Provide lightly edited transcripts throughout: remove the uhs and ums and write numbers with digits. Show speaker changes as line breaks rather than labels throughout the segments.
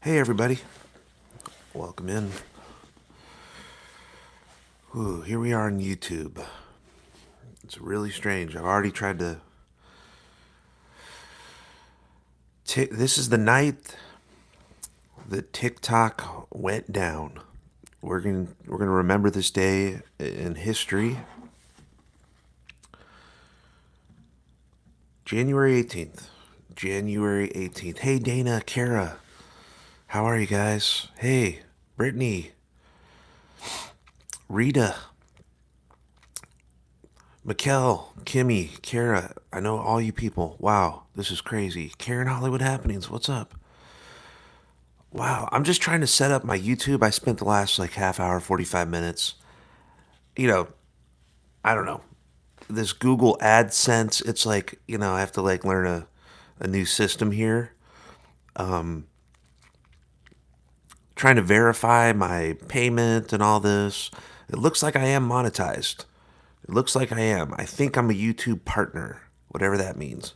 Hey everybody, welcome in. Here we are on YouTube. It's really strange. I've already tried to... This is the night that TikTok went down. We're gonna remember this day in history. January 18th. January 18th. Hey Dana, Kara. How are you guys? Hey, Brittany, Rita, Mikkel, Kimmy, Kara. I know all you people. Wow, this is crazy. Karen Hollywood Happenings, what's up? Wow, I'm just trying to set up my YouTube. I spent the last half hour, 45 minutes. I don't know. This Google AdSense, it's I have to learn a new system here. Trying to verify my payment and all this. It looks like I am monetized. It looks like I am. I think I'm a YouTube partner, whatever that means.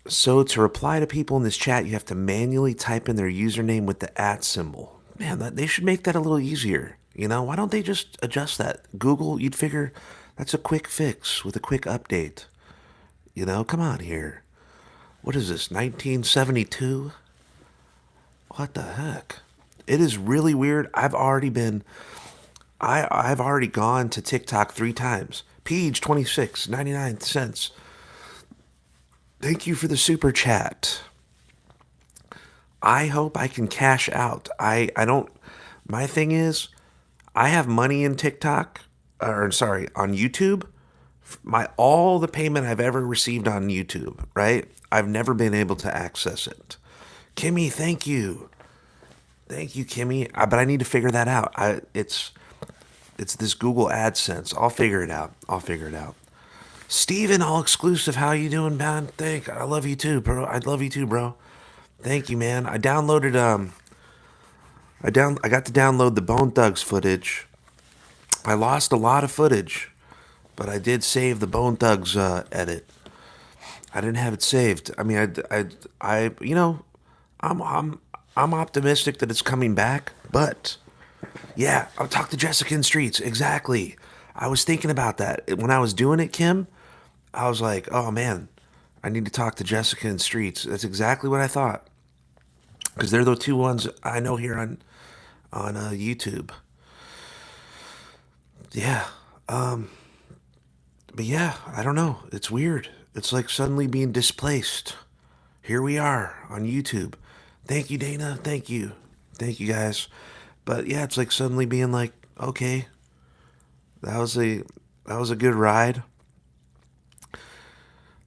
So to reply to people in this chat, you have to manually type in their username with the @ symbol. Man, they should make that a little easier. Why don't they just adjust that? Google, you'd figure that's a quick fix with a quick update. Come on here. What is this, 1972? What the heck? It is really weird. I've already gone to TikTok 3 times. Page 26, 99 cents. Thank you for the super chat. I hope I can cash out. I don't. My thing is, I have money in TikTok, or sorry, on YouTube. All the payment I've ever received on YouTube, right? I've never been able to access it. Kimmy, thank you. Thank you, Kimmy. But I need to figure that out. It's this Google AdSense. I'll figure it out. Steven, all exclusive. How you doing, man? I love you too, bro. I love you too, bro. Thank you, man. I downloaded I got to download the Bone Thugs footage. I lost a lot of footage, but I did save the Bone Thugs edit. I didn't have it saved. I mean, I'm optimistic that it's coming back, but yeah, I'll talk to Jessica in Streets. Exactly. I was thinking about that when I was doing it, Kim. I was like, oh man, I need to talk to Jessica in Streets. That's exactly what I thought, because they're the 2 ones I know here on YouTube. Yeah. But yeah, I don't know. It's weird. It's like suddenly being displaced. Here we are on YouTube. Thank you, Dana. Thank you. Thank you, guys. But yeah, it's like suddenly being like, okay, that was a good ride.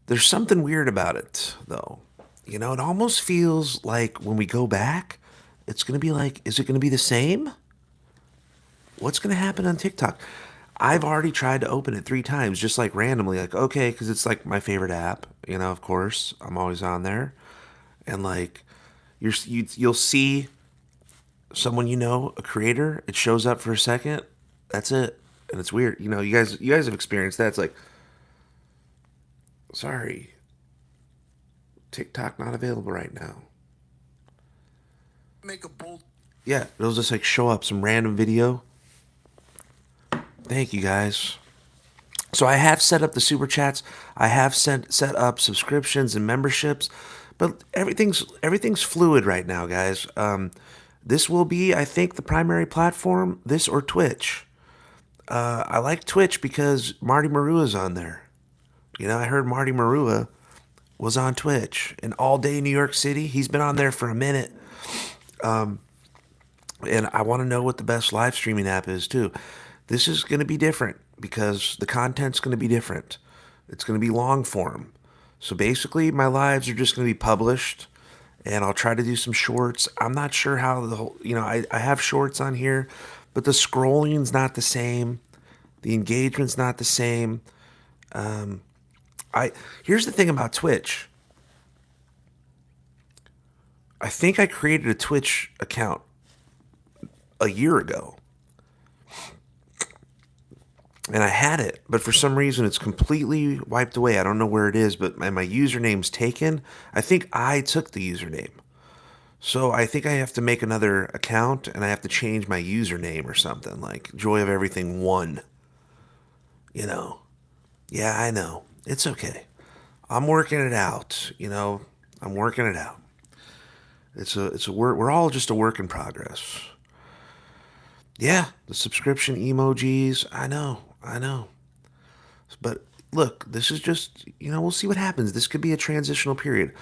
There's something weird about it, though. It almost feels like when we go back, it's going to be like, is it going to be the same? What's going to happen on TikTok? I've already tried to open it 3 times, just randomly, okay, because it's my favorite app. Of course, I'm always on there. And you'll see someone a creator. It shows up for a second. That's it, and it's weird. You guys have experienced that. It's like, sorry, TikTok not available right now. Make a bold. Yeah, it'll just show up some random video. Thank you, guys. So I have set up the super chats. I have set up subscriptions and memberships, but everything's fluid right now, guys. This will be, I think, the primary platform. This or Twitch. I like Twitch because Marty Marua's on there. I heard Marty Marua was on Twitch and All Day New York City. He's been on there for a minute. And I want to know what the best live streaming app is too. This is going to be different because the content's going to be different. It's going to be long form. So basically, my lives are just going to be published, and I'll try to do some shorts. I'm not sure how the whole, I have shorts on here, but the scrolling's not the same. The engagement's not the same. Here's the thing about Twitch. I think I created a Twitch account a year ago. And I had it, but for some reason it's completely wiped away. I don't know where it is, but my username's taken. I think I took the username. So I think I have to make another account and I have to change my username or something like Joy of Everything 1, you know. Yeah, I know. It's okay. I'm working it out, you know. I'm working it out. It's a work. We're all just a work in progress. Yeah, the subscription emojis. I know. I know. But look, this is just, we'll see what happens. This could be a transitional period.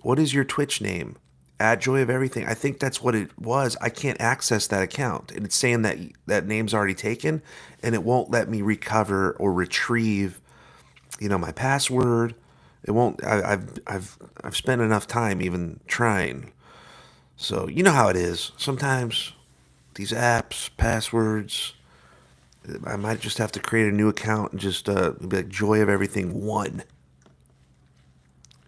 What is your Twitch name? At Joy of Everything. I think that's what it was. I can't access that account. And it's saying that that name's already taken and it won't let me recover or retrieve, my password. It won't I've spent enough time even trying. So, you know how it is. Sometimes these apps, passwords, I might just have to create a new account and just be like Joy of Everything 1.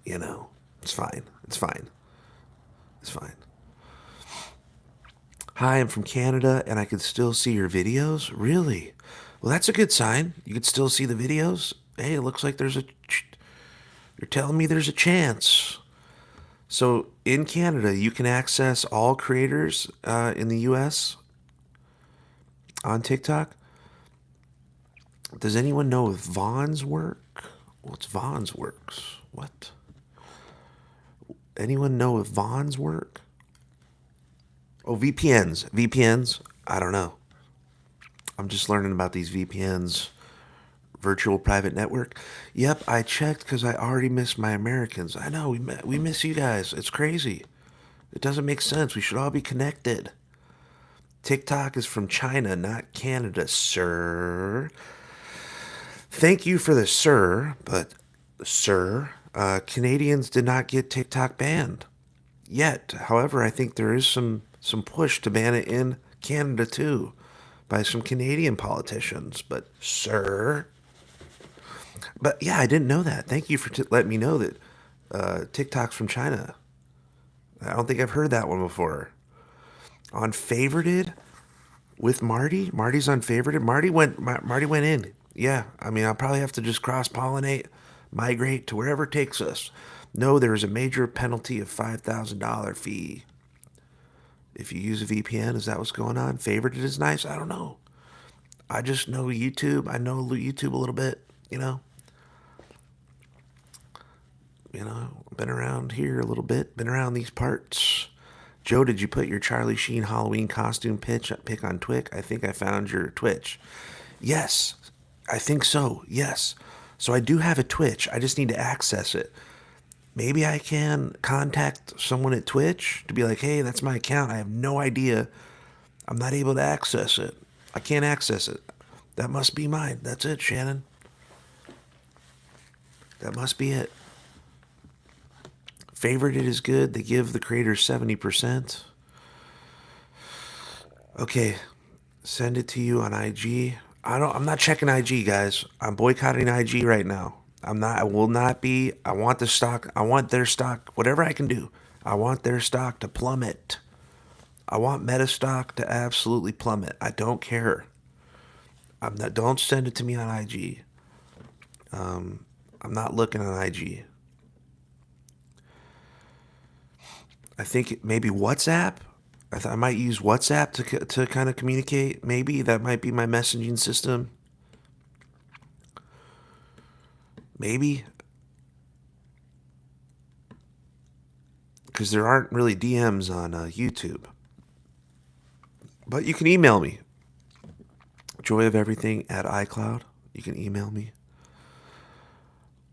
It's fine. It's fine. It's fine. Hi, I'm from Canada and I can still see your videos. Really? Well, that's a good sign. You can still see the videos. Hey, it looks like you're telling me there's a chance. So in Canada, you can access all creators in the US on TikTok. Does anyone know if Vaughn's work? What's Vaughn's works? What? Anyone know if Vaughn's work? Oh, VPNs. VPNs? I don't know. I'm just learning about these VPNs. Virtual private network. Yep, I checked because I already miss my Americans. I know, we miss you guys. It's crazy. It doesn't make sense. We should all be connected. TikTok is from China, not Canada, sir. Thank you for the sir, but sir, Canadians did not get TikTok banned yet. However, I think there is some push to ban it in Canada too by some Canadian politicians. But sir, but yeah, I didn't know that. Thank you for letting me know that TikTok's from China. I don't think I've heard that one before. On favorited with Marty. Marty's on favorited. Marty went in. Yeah, I mean, I'll probably have to just cross pollinate, migrate to wherever it takes us. No, there is a major penalty of $5,000 fee if you use a VPN. Is that what's going on? Favorited is nice. I don't know. I just know YouTube. I know YouTube a little bit. Been around here a little bit. Been around these parts. Joe, did you put your Charlie Sheen Halloween costume pick on Twitch? I think I found your Twitch. Yes, I think so. Yes. So I do have a Twitch. I just need to access it. Maybe I can contact someone at Twitch to be like, hey, that's my account. I have no idea. I'm not able to access it. I can't access it. That must be mine. That's it, Shannon. That must be it. Favorited is good. They give the creators 70%. Okay, send it to you on IG. I'm not checking IG, guys. I'm boycotting IG right now. I will not be. I want the stock. I want their stock. Whatever I can do. I want their stock to plummet. I want Meta stock to absolutely plummet. I don't care. Don't send it to me on IG. I'm not looking on IG. I think maybe WhatsApp. I might use WhatsApp to kind of communicate. Maybe that might be my messaging system. Maybe. Because there aren't really DMs on YouTube. But you can email me. Joyofeverything at iCloud. You can email me.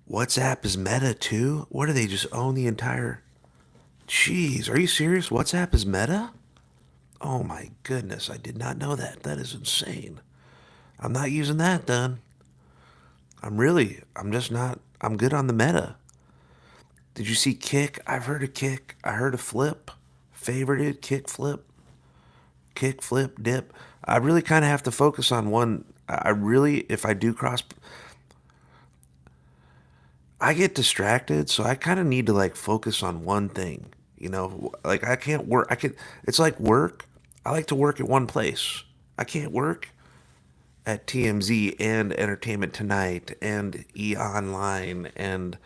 WhatsApp is Meta too? What do they just own the entire... Jeez, are you serious? WhatsApp is Meta? Oh my goodness, I did not know that. That is insane. I'm not using that then. I'm just not, I'm good on the Meta. Did you see Kick? I've heard of Kick. I heard of Flip. Favorited, Kick, flip, dip. I really kind of have to focus on one. I really, if I do cross, I get distracted, so I kind of need to like focus on one thing. Like I can't work. It's like work. I like to work at one place. I can't work at TMZ and Entertainment Tonight and E Online and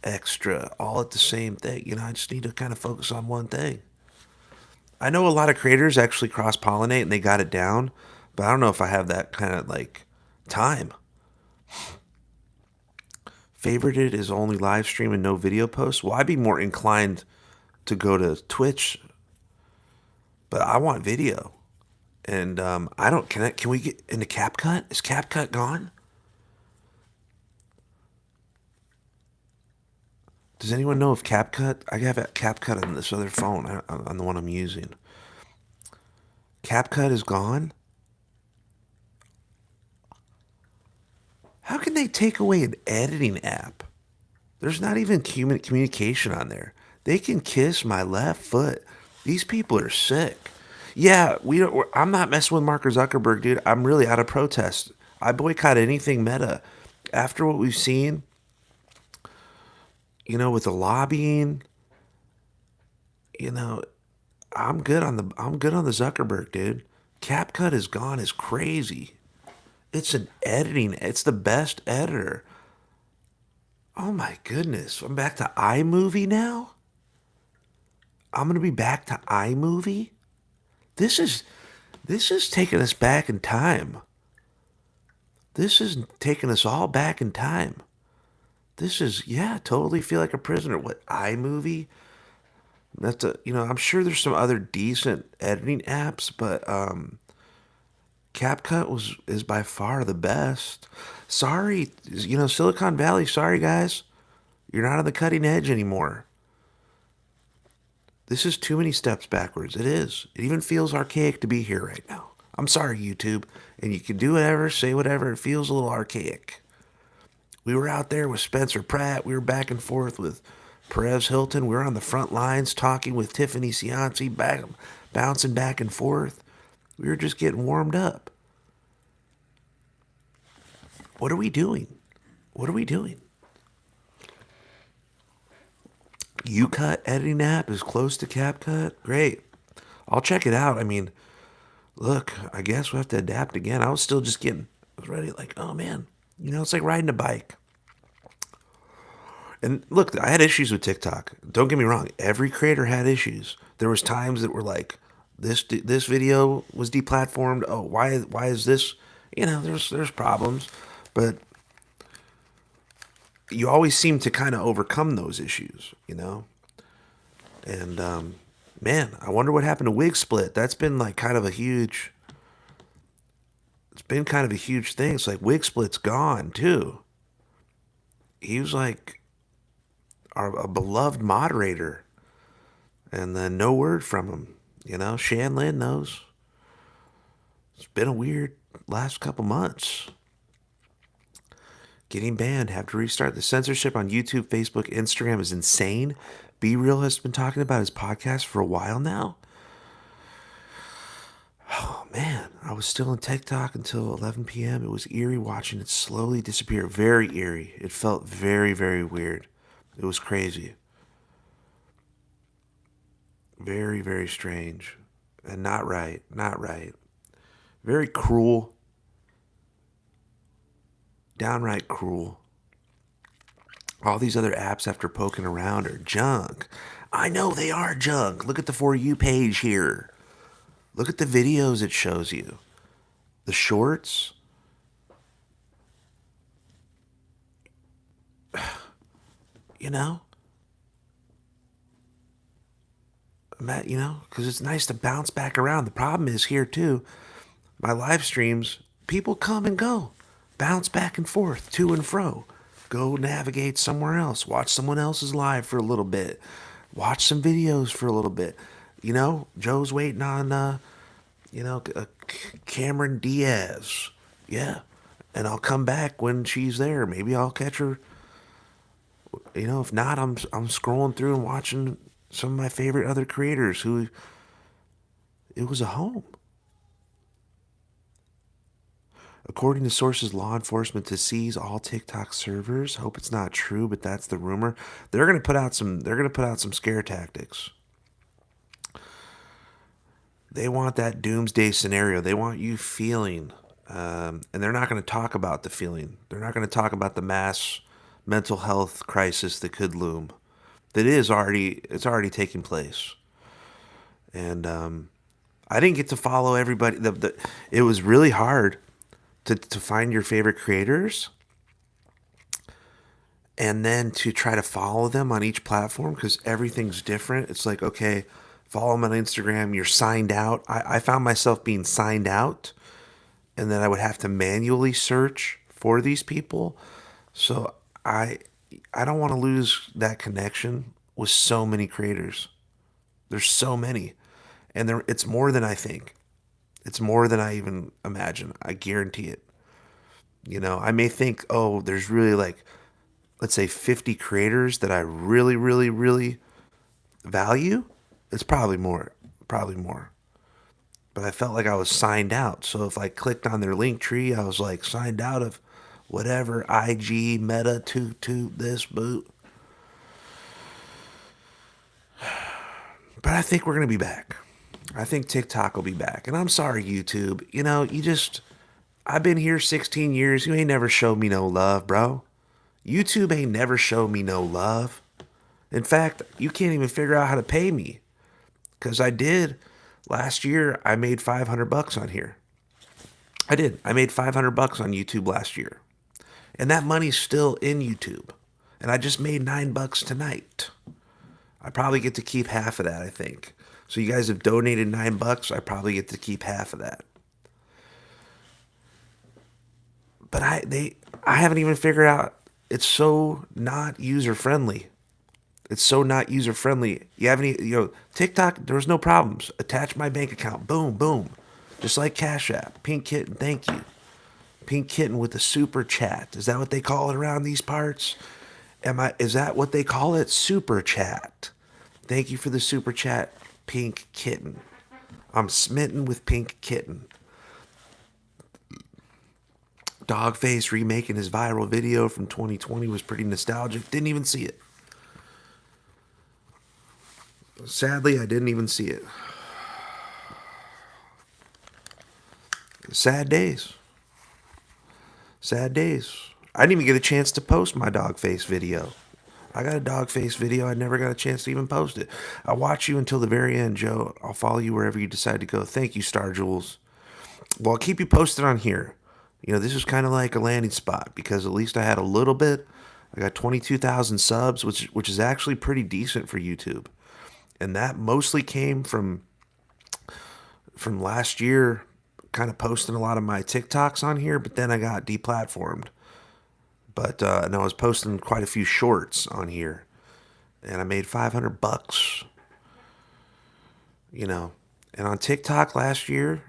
Extra all at the same thing. I just need to kind of focus on one thing. I know a lot of creators actually cross pollinate and they got it down, but I don't know if I have that kind of like time. Favorited is only live stream and no video posts. Well, I'd be more inclined to go to Twitch, but I want video. And I don't. Can we get into CapCut? Is CapCut gone? Does anyone know if CapCut? I have CapCut on this other phone, on the one I'm using. CapCut is gone. How can they take away an editing app? There's not even communication on there. They can kiss my left foot. These people are sick. Yeah, we don't. I'm not messing with Mark Zuckerberg, dude. I'm really out of protest. I boycott anything Meta. After what we've seen, with the lobbying, you know, I'm good on the Zuckerberg, dude. CapCut is gone is crazy. It's an editing. It's the best editor. Oh my goodness. I'm back to iMovie now? I'm gonna be back to iMovie? This is this is taking us back in time. This is taking us all back in time. This is, yeah, totally feel like a prisoner. What, iMovie? I'm sure there's some other decent editing apps, but CapCut is by far the best. Sorry, Silicon Valley, sorry guys. You're not on the cutting edge anymore. This is too many steps backwards. It is. It even feels archaic to be here right now. I'm sorry, YouTube. And you can do whatever, say whatever. It feels a little archaic. We were out there with Spencer Pratt. We were back and forth with Perez Hilton. We were on the front lines talking with Tiffany Cianci, bouncing back and forth. We were just getting warmed up. What are we doing? What are we doing? UCut editing app is close to CapCut. Great. I'll check it out. I mean, look, I guess we'll have to adapt again. I was still just I was ready, like, oh man, it's like riding a bike. And look, I had issues with TikTok. Don't get me wrong. Every creator had issues. There was times that were like, this video was deplatformed. Oh, why is this? There's problems, but you always seem to kind of overcome those issues. And man, I wonder what happened to Wig Split. That's been like kind of a huge. It's been kind of a huge thing. It's like Wig Split's gone too. He was like a beloved moderator, and then no word from him. Shan Lin knows. It's been a weird last couple months. Getting banned, have to restart. The censorship on YouTube, Facebook, Instagram is insane. Be Real has been talking about his podcast for a while now. Oh man, I was still on TikTok until 11 p.m. It was eerie watching it slowly disappear. Very eerie. It felt very, very weird. It was crazy. Very, very strange. And not right. Not right. Very cruel. Downright cruel. All these other apps, after poking around, are junk. I know they are junk. Look at the For You page here. Look at the videos it shows you. The shorts. You know? Because it's nice to bounce back around. The problem is here, too. My live streams, people come and go. Bounce back and forth, to and fro. Go navigate somewhere else. Watch someone else's live for a little bit. Watch some videos for a little bit. Joe's waiting on, Cameron Diaz. Yeah. And I'll come back when she's there. Maybe I'll catch her. If not, I'm scrolling through and watching some of my favorite other creators who it was a home. According to sources, law enforcement to seize all TikTok servers. Hope it's not true, but that's the rumor. They're going to put out some scare tactics. They want that doomsday scenario. They want you feeling, and they're not going to talk about the feeling. They're not going to talk about the mass mental health crisis that could loom. It's already taking place. and I didn't get to follow everybody. It was really hard to find your favorite creators and then to try to follow them on each platform because everything's different. It's like, okay, follow them on Instagram, you're signed out. I found myself being signed out, and then I would have to manually search for these people. So I I don't want to lose that connection with so many creators. There's so many. And it's more than I think. It's more than I even imagine. I guarantee it. I may think, oh, there's really like, let's say 50 creators that I really, really, really value. It's probably more. Probably more. But I felt like I was signed out. So if I clicked on their link tree, I was like signed out of whatever IG, Meta, toot, this, boot. But I think we're going to be back. I think TikTok will be back. And I'm sorry, YouTube. I've been here 16 years. You ain't never showed me no love, bro. YouTube ain't never showed me no love. In fact, you can't even figure out how to pay me. Because I did. Last year, I made 500 bucks on here. I did. I made 500 bucks on YouTube last year. And that money's still in YouTube. And I just made $9 tonight. I probably get to keep half of that, I think. So you guys have donated $9. I probably get to keep half of that. But I haven't even figured out. It's so not user friendly. It's so not user friendly. You have any, TikTok, there was no problems. Attach my bank account. Boom, boom. Just like Cash App. Pink Kitten, thank you. Pink Kitten with a super chat. Is that what they call it around these parts? Is that what they call it? Super chat. Thank you for the super chat, Pink Kitten. I'm smitten with Pink Kitten. Dogface remaking his viral video from 2020 was pretty nostalgic. Didn't even see it. Sadly, I didn't even see it. Sad days. Sad days. I didn't even get a chance to post my Dogface video. I got a Dogface video. I never got a chance to even post it. I'll watch you until the very end, Joe. I'll follow you wherever you decide to go. Thank you, Star Jules. Well, I'll keep you posted on here. This is kind of like a landing spot because at least I had a little bit. I got 22,000 subs, which is actually pretty decent for YouTube. And that mostly came from last year, kind of posting a lot of my TikToks on here, but then I got deplatformed. But and I was posting quite a few shorts on here, and I made 500 bucks. And on TikTok last year,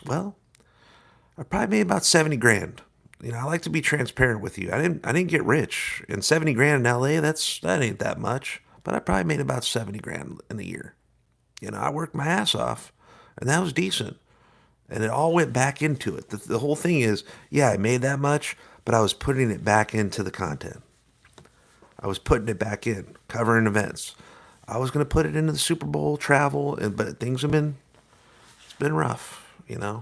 well, I probably made about 70 grand. I like to be transparent with you. I didn't get rich, and 70 grand in LA, that ain't that much. But I probably made about 70 grand in a year. I worked my ass off, and that was decent. And it all went back into it. The whole thing is, yeah, I made that much, but I was putting it back into the content. I was putting it back in, covering events. I was going to put it into the Super Bowl, travel, but things it's been rough. Yeah,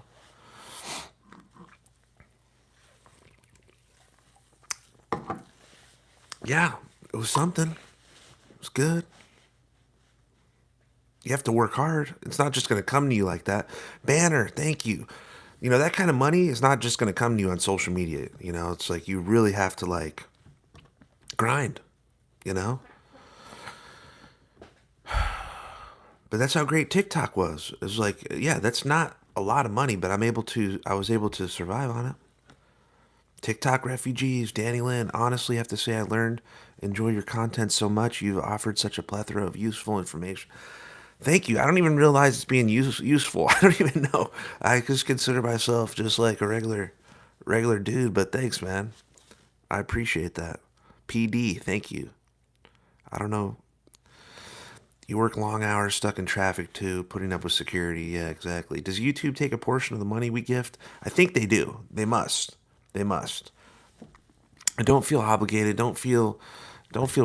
it was something. It was good. You have to work hard. It's not just going to come to you like that. Banner, thank you. That kind of money is not just going to come to you on social media. It's like you really have to like grind, you know? But that's how great TikTok was. It was like, yeah, that's not a lot of money, but I was able to survive on it. TikTok refugees, Danny Lynn, honestly have to say I learned, enjoy your content so much. You've offered such a plethora of useful information. Thank you. I don't even realize it's being useful. I don't even know. I just consider myself just like a regular dude, but thanks, man. I appreciate that. PD, thank you. I don't know. You work long hours stuck in traffic too, putting up with security. Yeah, exactly. Does YouTube take a portion of the money we gift? I think they do. They must. They must. I don't feel obligated. Don't feel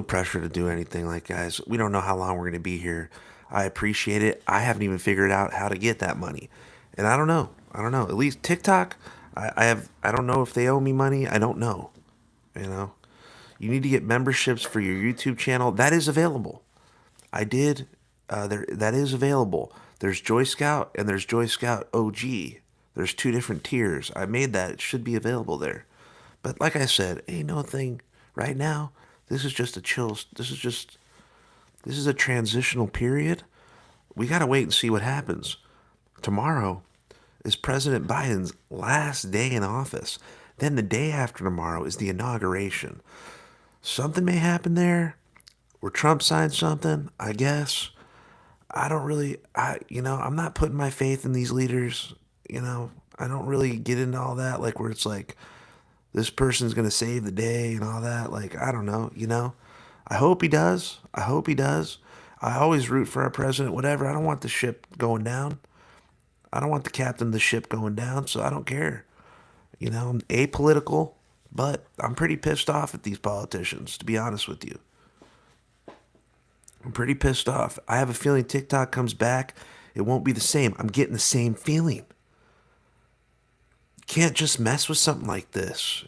pressure to do anything. Like, guys, we don't know how long we're going to be here. I appreciate it. I haven't even figured out how to get that money. And I don't know. I don't know. At least TikTok, I don't know if they owe me money. I don't know. You know. You need to get memberships for your YouTube channel. That is available. I did that is available. There's Joy Scout and there's Joy Scout OG. There's two different tiers. I made that. It should be available there. But like I said, ain't no thing right now. This is just a chill. This is a transitional period. We got to wait and see what happens. Tomorrow is President Biden's last day in office. Then the day after tomorrow is the inauguration. Something may happen there, or Trump signs something, I guess. I don't really, I'm not putting my faith in these leaders. I don't really get into all that, like where it's like, this person's going to save the day and all that. Like, I don't know. I hope he does. I hope he does. I always root for our president, whatever. I don't want the ship going down. I don't want the captain of the ship going down, so I don't care. I'm apolitical, but I'm pretty pissed off at these politicians, to be honest with you. I'm pretty pissed off. I have a feeling TikTok comes back, it won't be the same. I'm getting the same feeling. Can't just mess with something like this.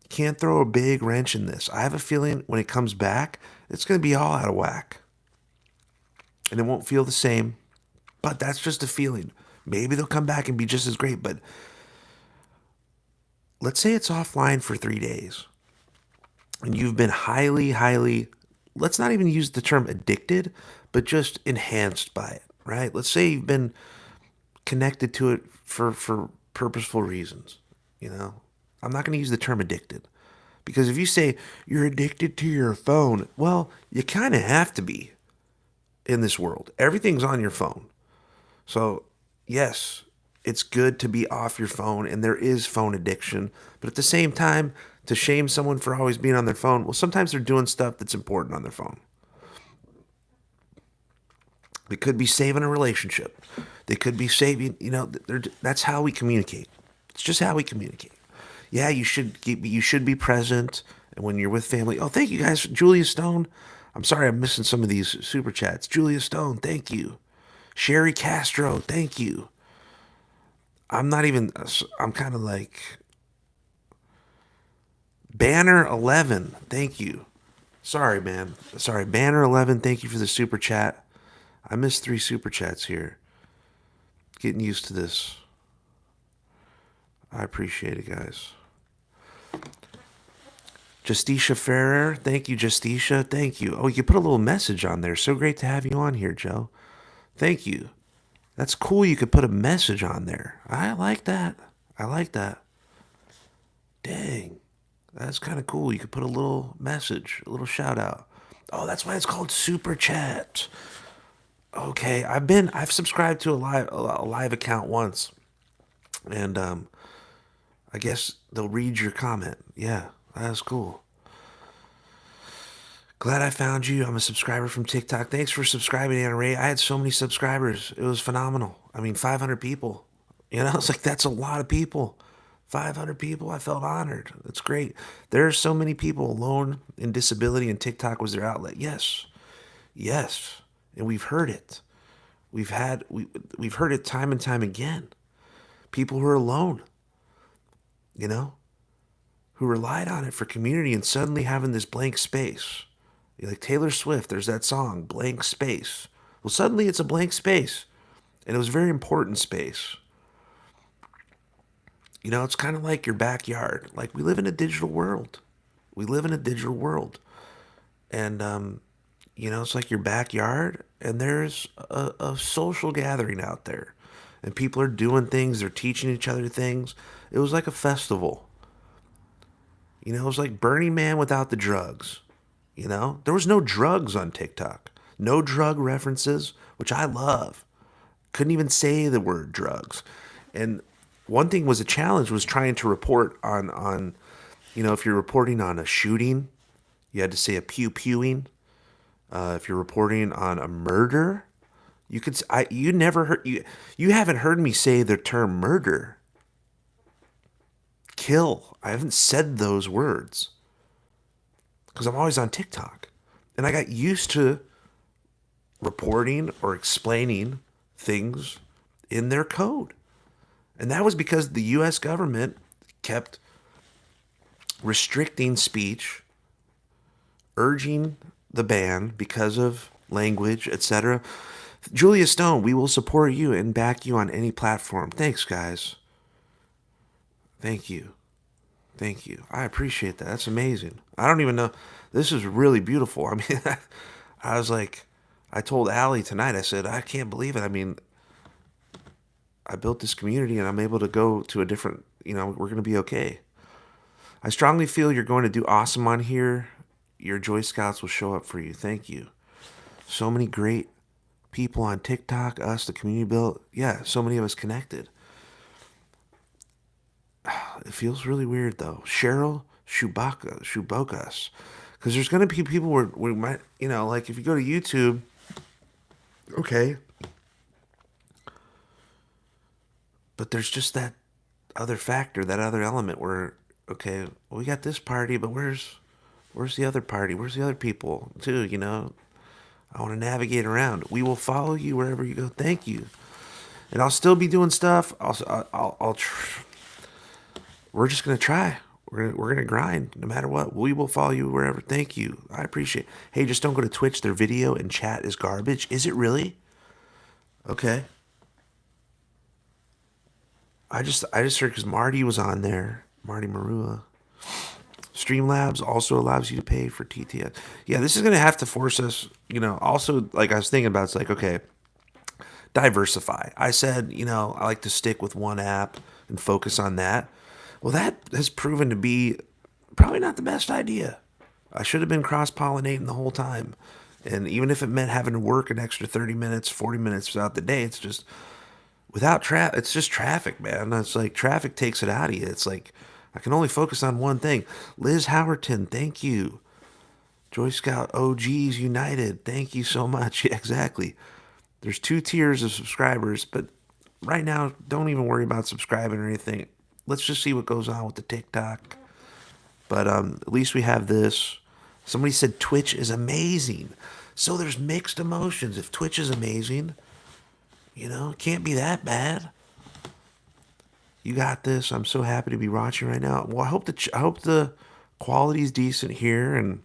Can't throw a big wrench in this. I have a feeling when it comes back, it's going to be all out of whack. And it won't feel the same. But that's just a feeling. Maybe they'll come back and be just as great. But let's say it's offline for 3 days. And you've been highly, let's not even use the term addicted, but just enhanced by it, right? Let's say you've been connected to it for purposeful reasons. I'm not going to use the term addicted, because if you say you're addicted to your phone, well, you kind of have to be in this world. Everything's on your phone. So yes, it's good to be off your phone, and there is phone addiction, but at the same time, to shame someone for always being on their phone, well, sometimes they're doing stuff that's important on their phone. They could be saving a relationship. They could be saving, that's how we communicate. It's just how we communicate. Yeah, you should be present when you're with family. Oh, thank you guys. Julia Stone. I'm sorry I'm missing some of these super chats. Julia Stone, thank you. Sherry Castro, thank you. I'm kind of like Banner 11, thank you. Sorry, man. Sorry, Banner 11, thank you for the super chat. I missed 3 super chats here. Getting used to this. I appreciate it, guys. Justicia Ferrer, thank you, Justicia. Thank you. Oh, you put a little message on there. So great to have you on here, Joe. Thank you. That's cool. You could put a message on there. I like that. I like that. Dang. That's kind of cool. You could put a little message, a little shout out. Oh, that's why it's called Super Chat. Okay, I've subscribed to a live account once, and I guess they'll read your comment. Yeah, that's cool. Glad I found you. I'm a subscriber from TikTok. Thanks for subscribing, Anna Ray. I had so many subscribers. It was phenomenal. I mean, 500 people. It's like, that's a lot of people. 500 people. I felt honored. That's great. There are so many people alone in disability, and TikTok was their outlet. Yes. Yes. And we've heard it. We've heard it time and time again. People who are alone, who relied on it for community, and suddenly having this blank space. Like Taylor Swift, there's that song, Blank Space. Well, suddenly it's a blank space. And it was a very important space. It's kind of like your backyard. Like, we live in a digital world. And, it's like your backyard, and there's a social gathering out there. And people are doing things, they're teaching each other things. It was like a festival. It was like Burning Man without the drugs. There was no drugs on TikTok. No drug references, which I love. Couldn't even say the word drugs. And one thing was a challenge was trying to report on if you're reporting on a shooting, you had to say a pew-pewing. If you're reporting on a murder, you haven't heard me say the term murder. Kill. I haven't said those words because I'm always on TikTok, and I got used to reporting or explaining things in their code. And that was because the U.S. government kept restricting speech, urging the ban because of language, etc. Julia Stone, we will support you and back you on any platform. Thanks, guys. Thank you. Thank you. I appreciate that. That's amazing. I don't even know. This is really beautiful. I mean, I was like, I told Allie tonight, I said, I can't believe it. I mean, I built this community and I'm able to go to a different, we're going to be okay. I strongly feel you're going to do awesome on here. Your Joy Scouts will show up for you. Thank you. So many great people on TikTok, us, the community built. Yeah, so many of us connected. It feels really weird though. Cheryl Shubokas. Because there's going to be people where we might, like if you go to YouTube, okay. But there's just that other factor, that other element where, okay, well, we got this party, but where's the other party? Where's the other people too? I want to navigate around. We will follow you wherever you go. Thank you. And I'll still be doing stuff. We're just gonna try. We're gonna grind no matter what. We will follow you wherever. Thank you. I appreciate. Hey, just don't go to Twitch. Their video and chat is garbage. Is it really? Okay. I just heard because Marty was on there. Marty Marua. Streamlabs also allows you to pay for TTS. Yeah, this is gonna have to force us. Also, like I was thinking about, it's like, okay, diversify. I said, I like to stick with one app and focus on that. Well, that has proven to be probably not the best idea. I should have been cross pollinating the whole time. And even if it meant having to work an extra 30 minutes, 40 minutes throughout the day, it's just it's just traffic, man. It's like traffic takes it out of you. It's like I can only focus on one thing. Liz Howerton, thank you. Joy Scout OGs United, thank you so much. Yeah, exactly. There's 2 tiers of subscribers, but right now, don't even worry about subscribing or anything. Let's just see what goes on with the TikTok. But at least we have this. Somebody said Twitch is amazing. So there's mixed emotions. If Twitch is amazing, it can't be that bad. You got this. I'm so happy to be watching right now. Well, I hope the quality's decent here, and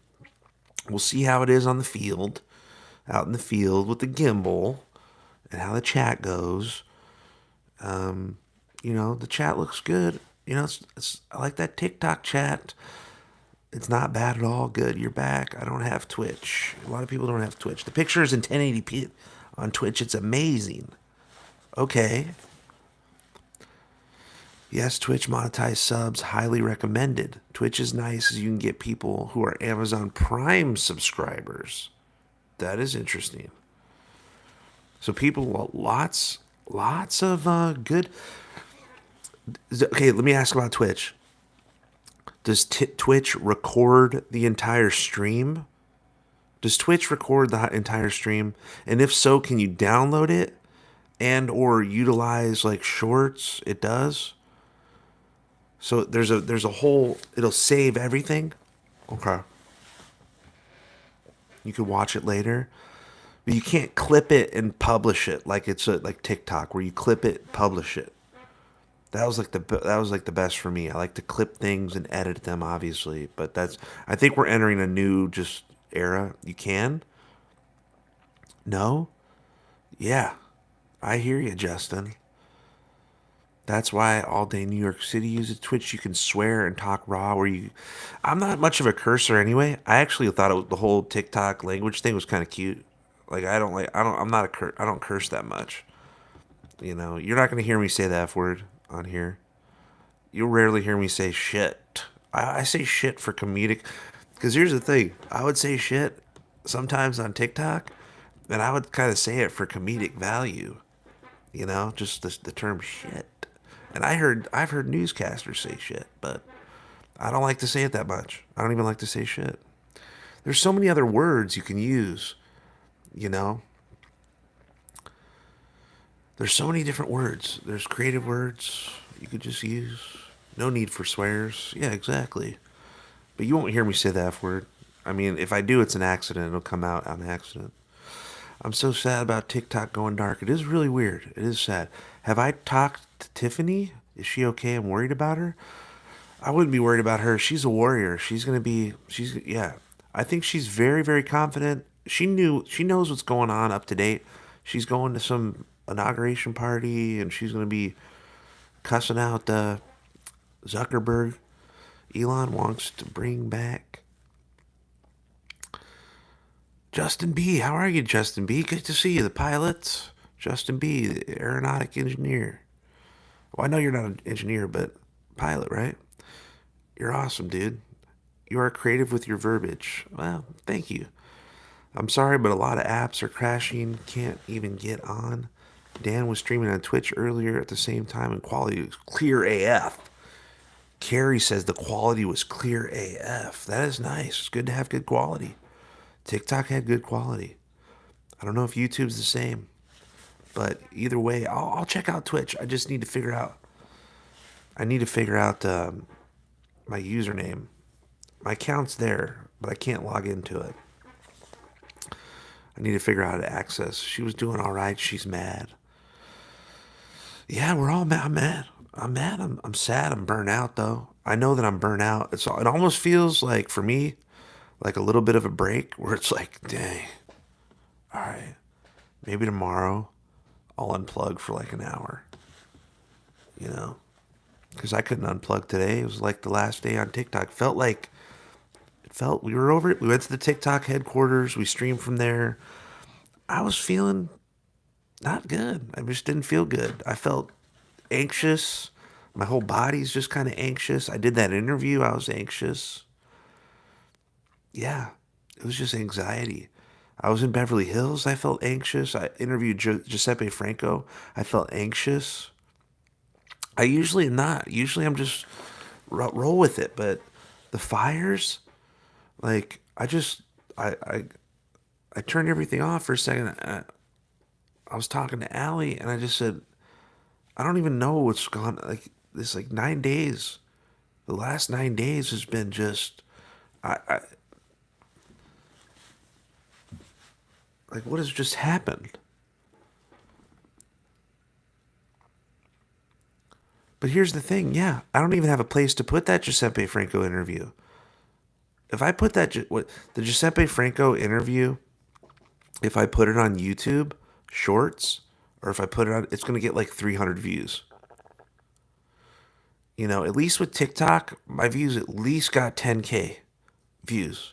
we'll see how it is on the field, out in the field with the gimbal, and how the chat goes. The chat looks good. I like that TikTok chat. It's not bad at all. Good, you're back. I don't have Twitch. A lot of people don't have Twitch. The picture is in 1080p on Twitch. It's amazing. Okay. Yes, Twitch monetized subs. Highly recommended. Twitch is nice as you can get people who are Amazon Prime subscribers. That is interesting. So people, lots of good. Okay, let me ask about Twitch. Does Twitch record the entire stream? Does Twitch record the entire stream? And if so, can you download it and or utilize like shorts? It does. So there's a whole, it'll save everything. Okay. You could watch it later. But you can't clip it and publish it like like TikTok where you clip it, publish it. That was like the best for me. I like to clip things and edit them, obviously, but I think we're entering a new just era. You can? No? Yeah, I hear you, Justin. That's why all day New York City uses Twitch. You can swear and talk raw. I'm not much of a cursor anyway. I actually thought the whole TikTok language thing was kind of cute. Like I'm not I don't curse that much. You're not gonna hear me say the F word on here. You'll rarely hear me say shit. I say shit for comedic. Because here's the thing, I would say shit sometimes on TikTok, and I would kind of say it for comedic value. Just the term shit. And I've heard newscasters say shit, but I don't like to say it that much. I don't even like to say shit. There's so many other words you can use. You know, there's so many different words. There's creative words you could just use. No need for swears. Yeah, exactly. But you won't hear me say the F word. I mean, if I do, it's an accident. It'll come out on accident. I'm so sad about TikTok going dark. It is really weird. It is sad. Have I talked to Tiffany? Is she okay? I'm worried about her. I wouldn't be worried about her. She's a warrior. Yeah. I think she's very, very confident. she knows what's going on up to date. She's going to some inauguration party and she's going to be cussing out Zuckerberg. Elon wants to bring back Justin B. How are you, Justin B? Good to see you. The pilot, Justin B, the aeronautic engineer. Well, I know you're not an engineer, but pilot, right? You're awesome, dude. You are creative with your verbiage. Well, thank you. I'm sorry, but a lot of apps are crashing. Can't even get on. Dan was streaming on Twitch earlier at the same time, and quality was clear AF. Carrie says the quality was clear AF. That is nice. It's good to have good quality. TikTok had good quality. I don't know if YouTube's the same, but either way, I'll check out Twitch. I just need to figure out. I need to figure out my username. My account's there, but I can't log into it. I need to figure out how to access. She was doing all right. She's mad. Yeah, we're all mad. I'm mad. I'm mad. I'm sad. I'm burnt out, though. I know that I'm burnt out. It almost feels like, for me, like a little bit of a break where it's like, dang, all right, maybe tomorrow I'll unplug for like an hour, you know? Because I couldn't unplug today. It was like the last day on TikTok. We were over it. We went to the TikTok headquarters. We streamed from there. I was feeling not good. I just didn't feel good. I felt anxious. My whole body's just kind of anxious. I did that interview. I was anxious. Yeah, it was just anxiety. I was in Beverly Hills. I felt anxious. I interviewed Giuseppe Franco. I felt anxious. I usually am not. Usually I'm just roll with it. But the fires, like I turned everything off for a second. I was talking to Allie, and I just said, I don't even know what's gone. Like this, like 9 days. The last 9 days has been just, I like what has just happened. But here's the thing, yeah, I don't even have a place to put that Giuseppe Franco interview. If I put the Giuseppe Franco interview, if I put it on YouTube Shorts, or if I put it on, it's gonna get like 300 views. You know, at least with TikTok, my views at least got 10K views.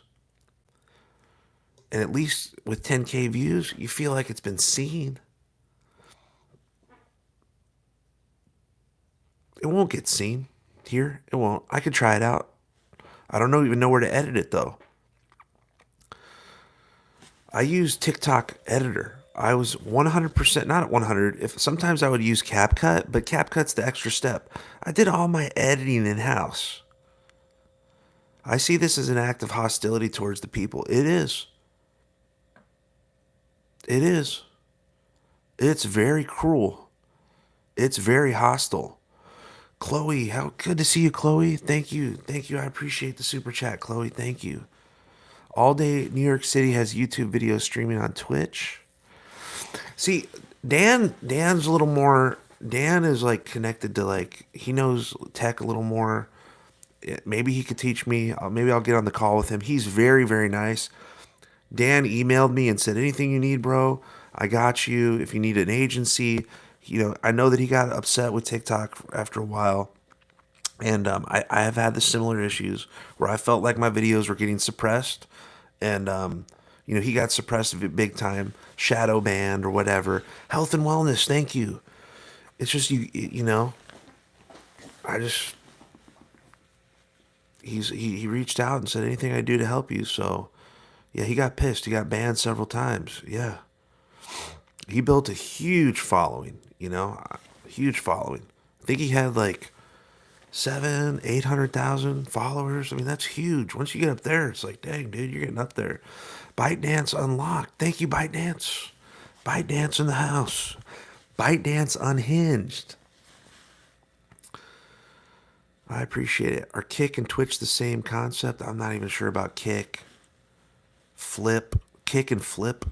And at least with 10K views, you feel like it's been seen. It won't get seen here. It won't. I could try it out. I don't even know where to edit it though. I use TikTok editor. I was 100%, not at 100. If sometimes I would use CapCut, but CapCut's the extra step. I did all my editing in house. I see this as an act of hostility towards the people. It is. It is. It's very cruel. It's very hostile. Chloe, how good to see you, Chloe. Thank you. Thank you. I appreciate the super chat, Chloe. Thank you. All Day New York City has YouTube videos streaming on Twitch. See, Dan's a little more. Dan is like connected to like he knows tech a little more. Maybe he could teach me. Maybe I'll get on the call with him. He's very, very nice. Dan emailed me and said, anything you need, bro, I got you. If you need an agency, you know, I know that he got upset with TikTok after a while. And I have had the similar issues where I felt like my videos were getting suppressed. And, you know, he got suppressed big time, shadow banned or whatever. Health and wellness, thank you. It's just, you know, I just, he reached out and said, anything I do to help you. So, yeah, he got pissed. He got banned several times. Yeah. He built a huge following, you know, a huge following. I think he had like 800,000 followers. I mean, that's huge. Once you get up there, it's like, dang, dude, you're getting up there. ByteDance unlocked. Thank you, ByteDance. ByteDance in the house. ByteDance unhinged. I appreciate it. Are Kick and Twitch the same concept? I'm not even sure about Kick. Kick and Flip.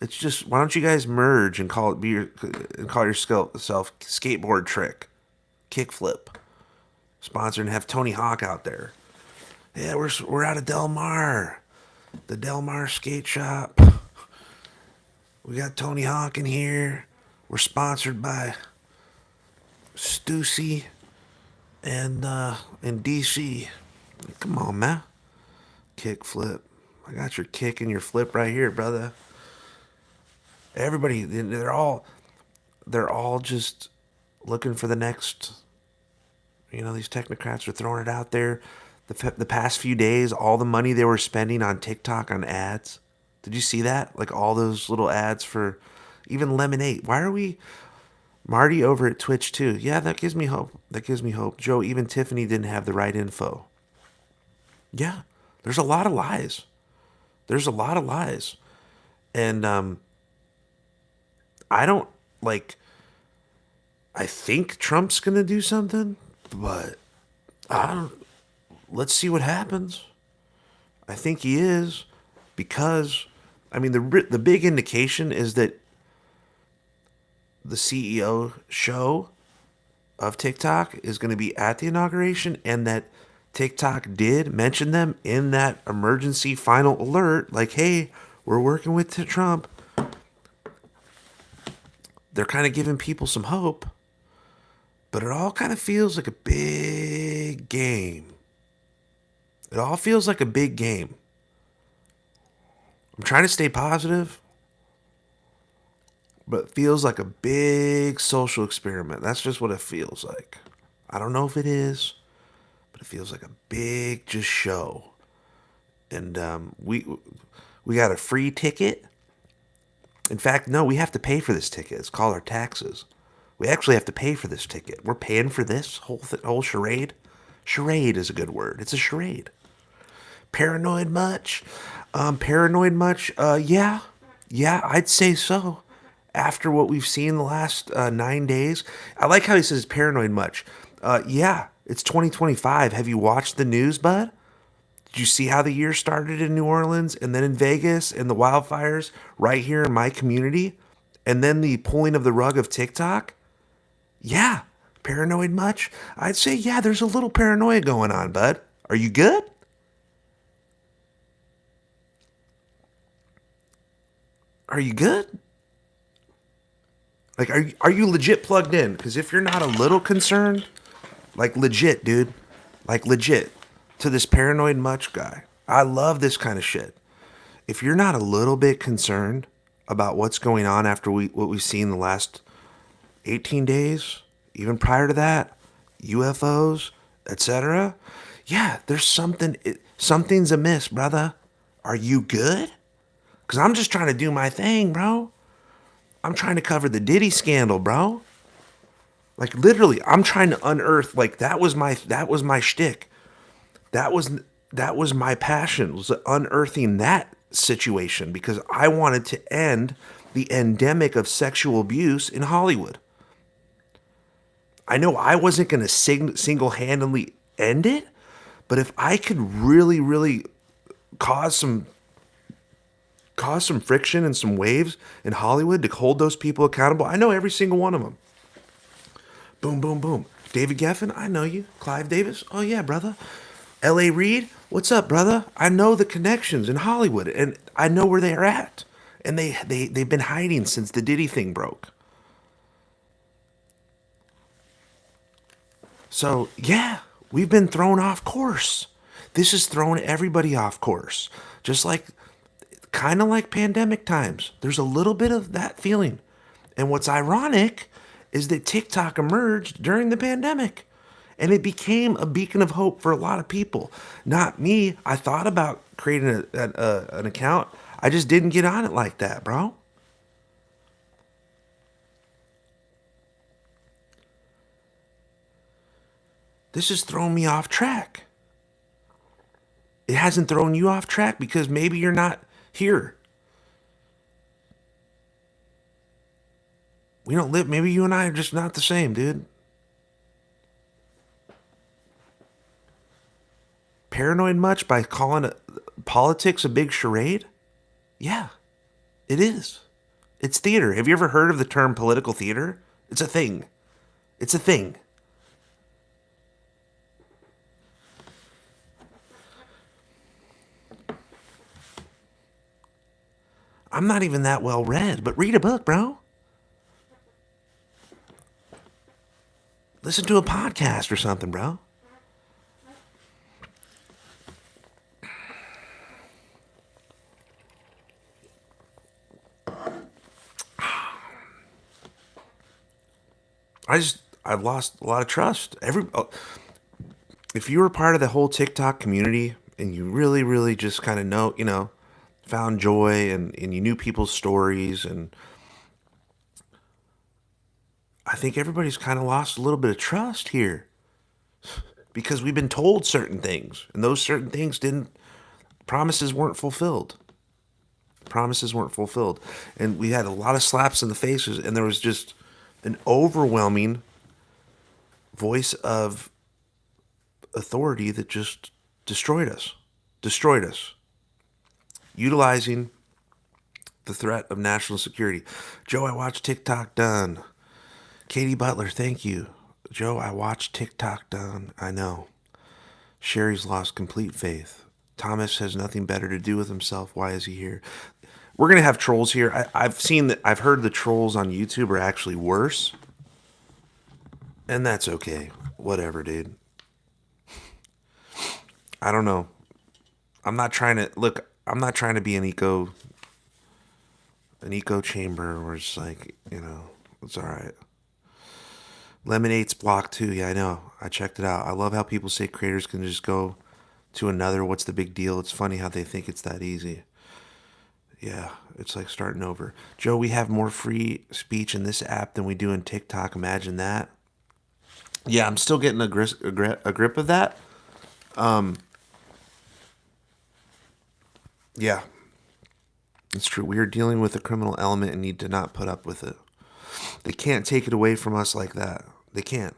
It's just, why don't you guys merge and call yourself Skateboard Trick, Kickflip, sponsored, and have Tony Hawk out there. Yeah, we're out of Del Mar. the Del Mar skate shop. We got Tony Hawk in here. We're sponsored by Stussy and DC. Come on, man. Kick flip. I got your kick and your flip right here, brother. Everybody, they're all just looking for the next. These technocrats are throwing it out there. The past few days, all the money they were spending on TikTok on ads. Did you see that? Like all those little ads for even Lemonade. Why are we Marty over at Twitch too? Yeah, that gives me hope. That gives me hope. Joe, even Tiffany didn't have the right info. Yeah, there's a lot of lies. There's a lot of lies. And I don't like I think Trump's going to do something, but I don't let's see what happens. I think he is because I mean the big indication is that the CEO show of TikTok is going to be at the inauguration and that TikTok did mention them in that emergency final alert like hey, we're working with Trump. They're kind of giving people some hope, but it all kind of feels like a big game. It all feels like a big game. I'm trying to stay positive, but it feels like a big social experiment. That's just what it feels like. I don't know if it is, but it feels like a big just show. And we got a free ticket. In fact, no, we have to pay for this ticket. It's called our taxes. We actually have to pay for this ticket. We're paying for this whole charade. Charade is a good word. It's a charade. Paranoid much? Paranoid much? Yeah. Yeah, I'd say so. After what we've seen the last 9 days. I like how he says paranoid much. Yeah, it's 2025. Have you watched the news, bud? Did you see how the year started in New Orleans and then in Vegas and the wildfires right here in my community? And then the pulling of the rug of TikTok? Yeah. Paranoid much? I'd say, yeah, there's a little paranoia going on, bud. Are you good? Are you good? Like, are you legit plugged in? Because if you're not a little concerned, like legit, dude, like legit, to this paranoid much guy, I love this kind of shit. If you're not a little bit concerned about what's going on after what we've seen the last 18 days, even prior to that, UFOs, etc. Yeah, there's something's amiss, brother. Are you good? Cause I'm just trying to do my thing, bro. I'm trying to cover the Diddy scandal, bro. Like literally, I'm trying to unearth. Like that was my shtick. That was that was my passion, was unearthing that situation because I wanted to end the endemic of sexual abuse in Hollywood. I know I wasn't going to single-handedly end it, but if I could really, really cause some friction and some waves in Hollywood to hold those people accountable, I know every single one of them. Boom, boom, boom. David Geffen, I know you. Clive Davis, oh yeah, brother. L.A. Reid, what's up, brother? I know the connections in Hollywood, and I know where they are at. And they've been hiding since the Diddy thing broke. So, yeah, we've been thrown off course. This has thrown everybody off course. Just like, kind of like pandemic times. There's a little bit of that feeling. And what's ironic is that TikTok emerged during the pandemic. And it became a beacon of hope for a lot of people. Not me. I thought about creating an account. I just didn't get on it like that, bro. This has thrown me off track. It hasn't thrown you off track because maybe you're not here. We don't live, maybe you and I are just not the same, dude. Paranoid much by calling politics a big charade? Yeah, it is. It's theater. Have you ever heard of the term political theater? It's a thing. It's a thing. I'm not even that well read, but read a book, bro. Listen to a podcast or something, bro. I've lost a lot of trust. If you were part of the whole TikTok community and you really, really just kind of found joy and you knew people's stories, and I think everybody's kind of lost a little bit of trust here because we've been told certain things, and those certain things didn't, promises weren't fulfilled. Promises weren't fulfilled. And we had a lot of slaps in the faces, and there was just an overwhelming voice of authority that just destroyed us. Destroyed us. Utilizing the threat of national security. Joe, I watched TikTok done. Katie Butler, thank you. Joe, I watched TikTok done. I know. Sherry's lost complete faith. Thomas has nothing better to do with himself. Why is he here? We're gonna have trolls here. I've seen that. I've heard the trolls on YouTube are actually worse, and that's okay. Whatever, dude. I don't know. I'm not trying to look. I'm not trying to be an eco chamber where it's like, it's all right. Lemonade's blocked too. Yeah, I know. I checked it out. I love how people say creators can just go to another. What's the big deal? It's funny how they think it's that easy. Yeah, it's like starting over. Joe, we have more free speech in this app than we do in TikTok. Imagine that. Yeah, I'm still getting a grip of that. Yeah, it's true. We are dealing with a criminal element and need to not put up with it. They can't take it away from us like that. They can't.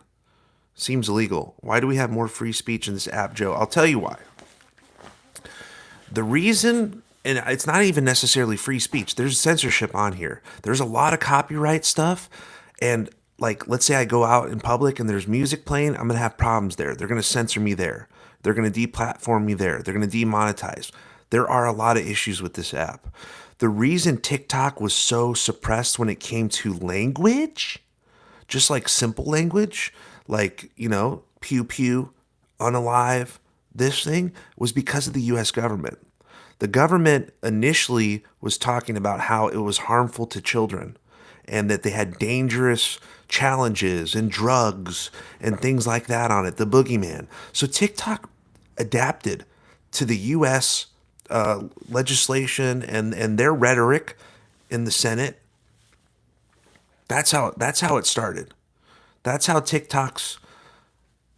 Seems illegal. Why do we have more free speech in this app, Joe? I'll tell you why. The reason, and it's not even necessarily free speech, there's censorship on here. There's a lot of copyright stuff. And like, let's say I go out in public and there's music playing, I'm going to have problems there. They're going to censor me there. They're going to deplatform me there. They're going to demonetize. There are a lot of issues with this app. The reason TikTok was so suppressed when it came to language, just like simple language, like, pew pew, unalive, this thing, was because of the US government. The government initially was talking about how it was harmful to children and that they had dangerous challenges and drugs and things like that on it, the boogeyman. So TikTok adapted to the US legislation and their rhetoric in the Senate. That's how it started. That's how TikTok's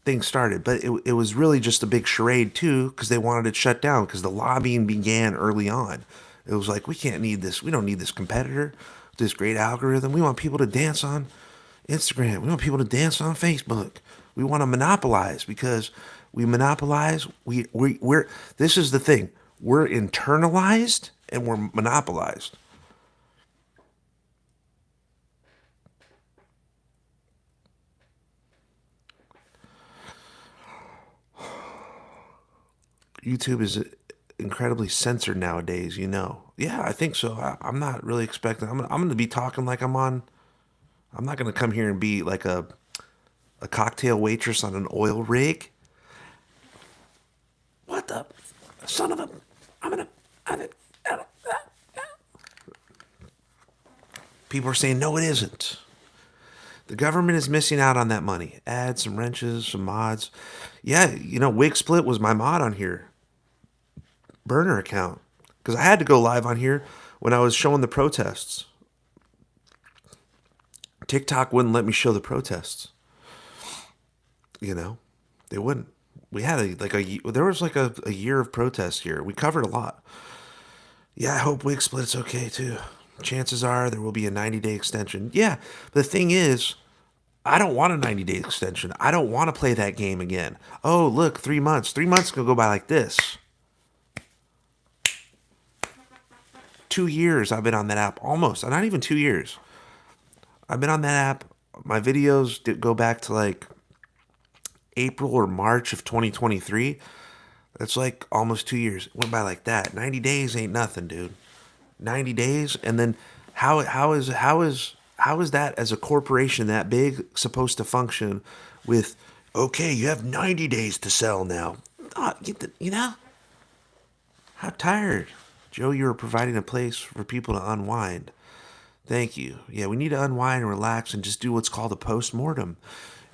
thing started. But it was really just a big charade too, because they wanted it shut down because the lobbying began early on. It was like, we can't need this. We don't need this competitor, this great algorithm. We want people to dance on Instagram. We want people to dance on Facebook. We want to monopolize because we monopolize. We're this is the thing. We're internalized and we're monopolized. YouTube is incredibly censored nowadays, Yeah, I think so. I'm not really expecting. I'm going to be talking like I'm on. I'm not going to come here and be like a cocktail waitress on an oil rig. What the son of a? I'm gonna. People are saying no, it isn't. The government is missing out on that money. Add some wrenches, some mods. Yeah, Wig Split was my mod on here. Burner account. Because I had to go live on here when I was showing the protests. TikTok wouldn't let me show the protests. They wouldn't. We had there was like a year of protests here. We covered a lot. Yeah, I hope Wig Split's okay too. Chances are there will be a 90-day extension. Yeah, the thing is, I don't want a 90-day extension. I don't want to play that game again. Oh, look, 3 months. 3 months can go by like this. 2 years I've been on that app. Almost. Not even 2 years. I've been on that app. My videos go back to like April or March of 2023. That's like almost 2 years. It went by like that. 90 days ain't nothing, dude. 90 days, and then how is that as a corporation that big supposed to function with okay, you have 90 days to sell now. You know, how tired. Joe, you were providing a place for people to unwind. Thank you. Yeah, we need to unwind and relax and just do what's called a post-mortem.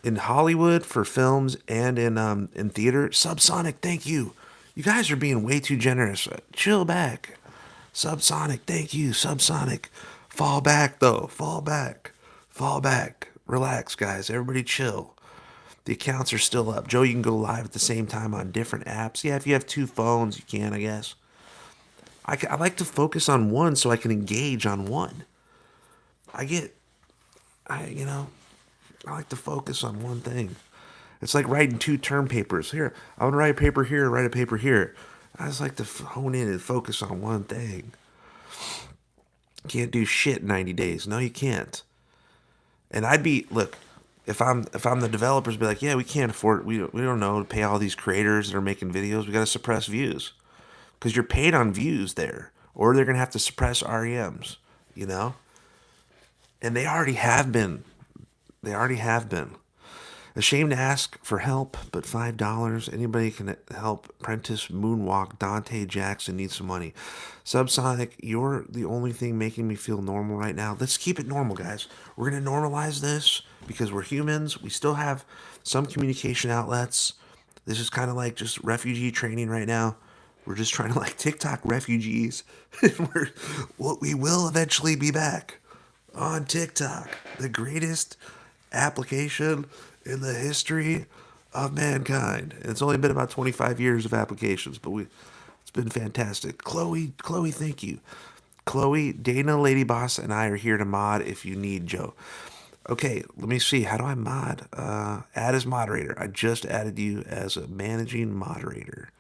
In Hollywood for films and in theater, Subsonic, thank you. You guys are being way too generous. Chill back. Subsonic, thank you. Subsonic. Fall back though. Fall back. Fall back. Relax, guys. Everybody chill. The accounts are still up. Joe, you can go live at the same time on different apps. Yeah, if you have two phones, you can, I guess. I like to focus on one so I can engage on one. I get, I you know, I like to focus on one thing. It's like writing two term papers. Here, I want to write a paper here, write a paper here. I just like to hone in and focus on one thing. Can't do shit in 90 days. No, you can't. And I'd be look, if I'm the developers, be like, yeah, we can't afford. We don't know to pay all these creators that are making videos. We got to suppress views because you're paid on views there, or they're gonna have to suppress REMs. You know, and they already have been. They already have been. Ashamed to ask for help, but $5. Anybody can help. Prentice Moonwalk. Dante Jackson needs some money. Subsonic, you're the only thing making me feel normal right now. Let's keep it normal, guys. We're going to normalize this because we're humans. We still have some communication outlets. This is kind of like just refugee training right now. We're just trying to like TikTok refugees. We will eventually be back on TikTok. The greatest application in the history of mankind. And it's only been about 25 years of applications, but it's been fantastic. Chloe, thank you. Chloe, Dana, Lady Boss, and I are here to mod if you need, Joe. Okay, let me see. How do I mod? Add as moderator. I just added you as a managing moderator.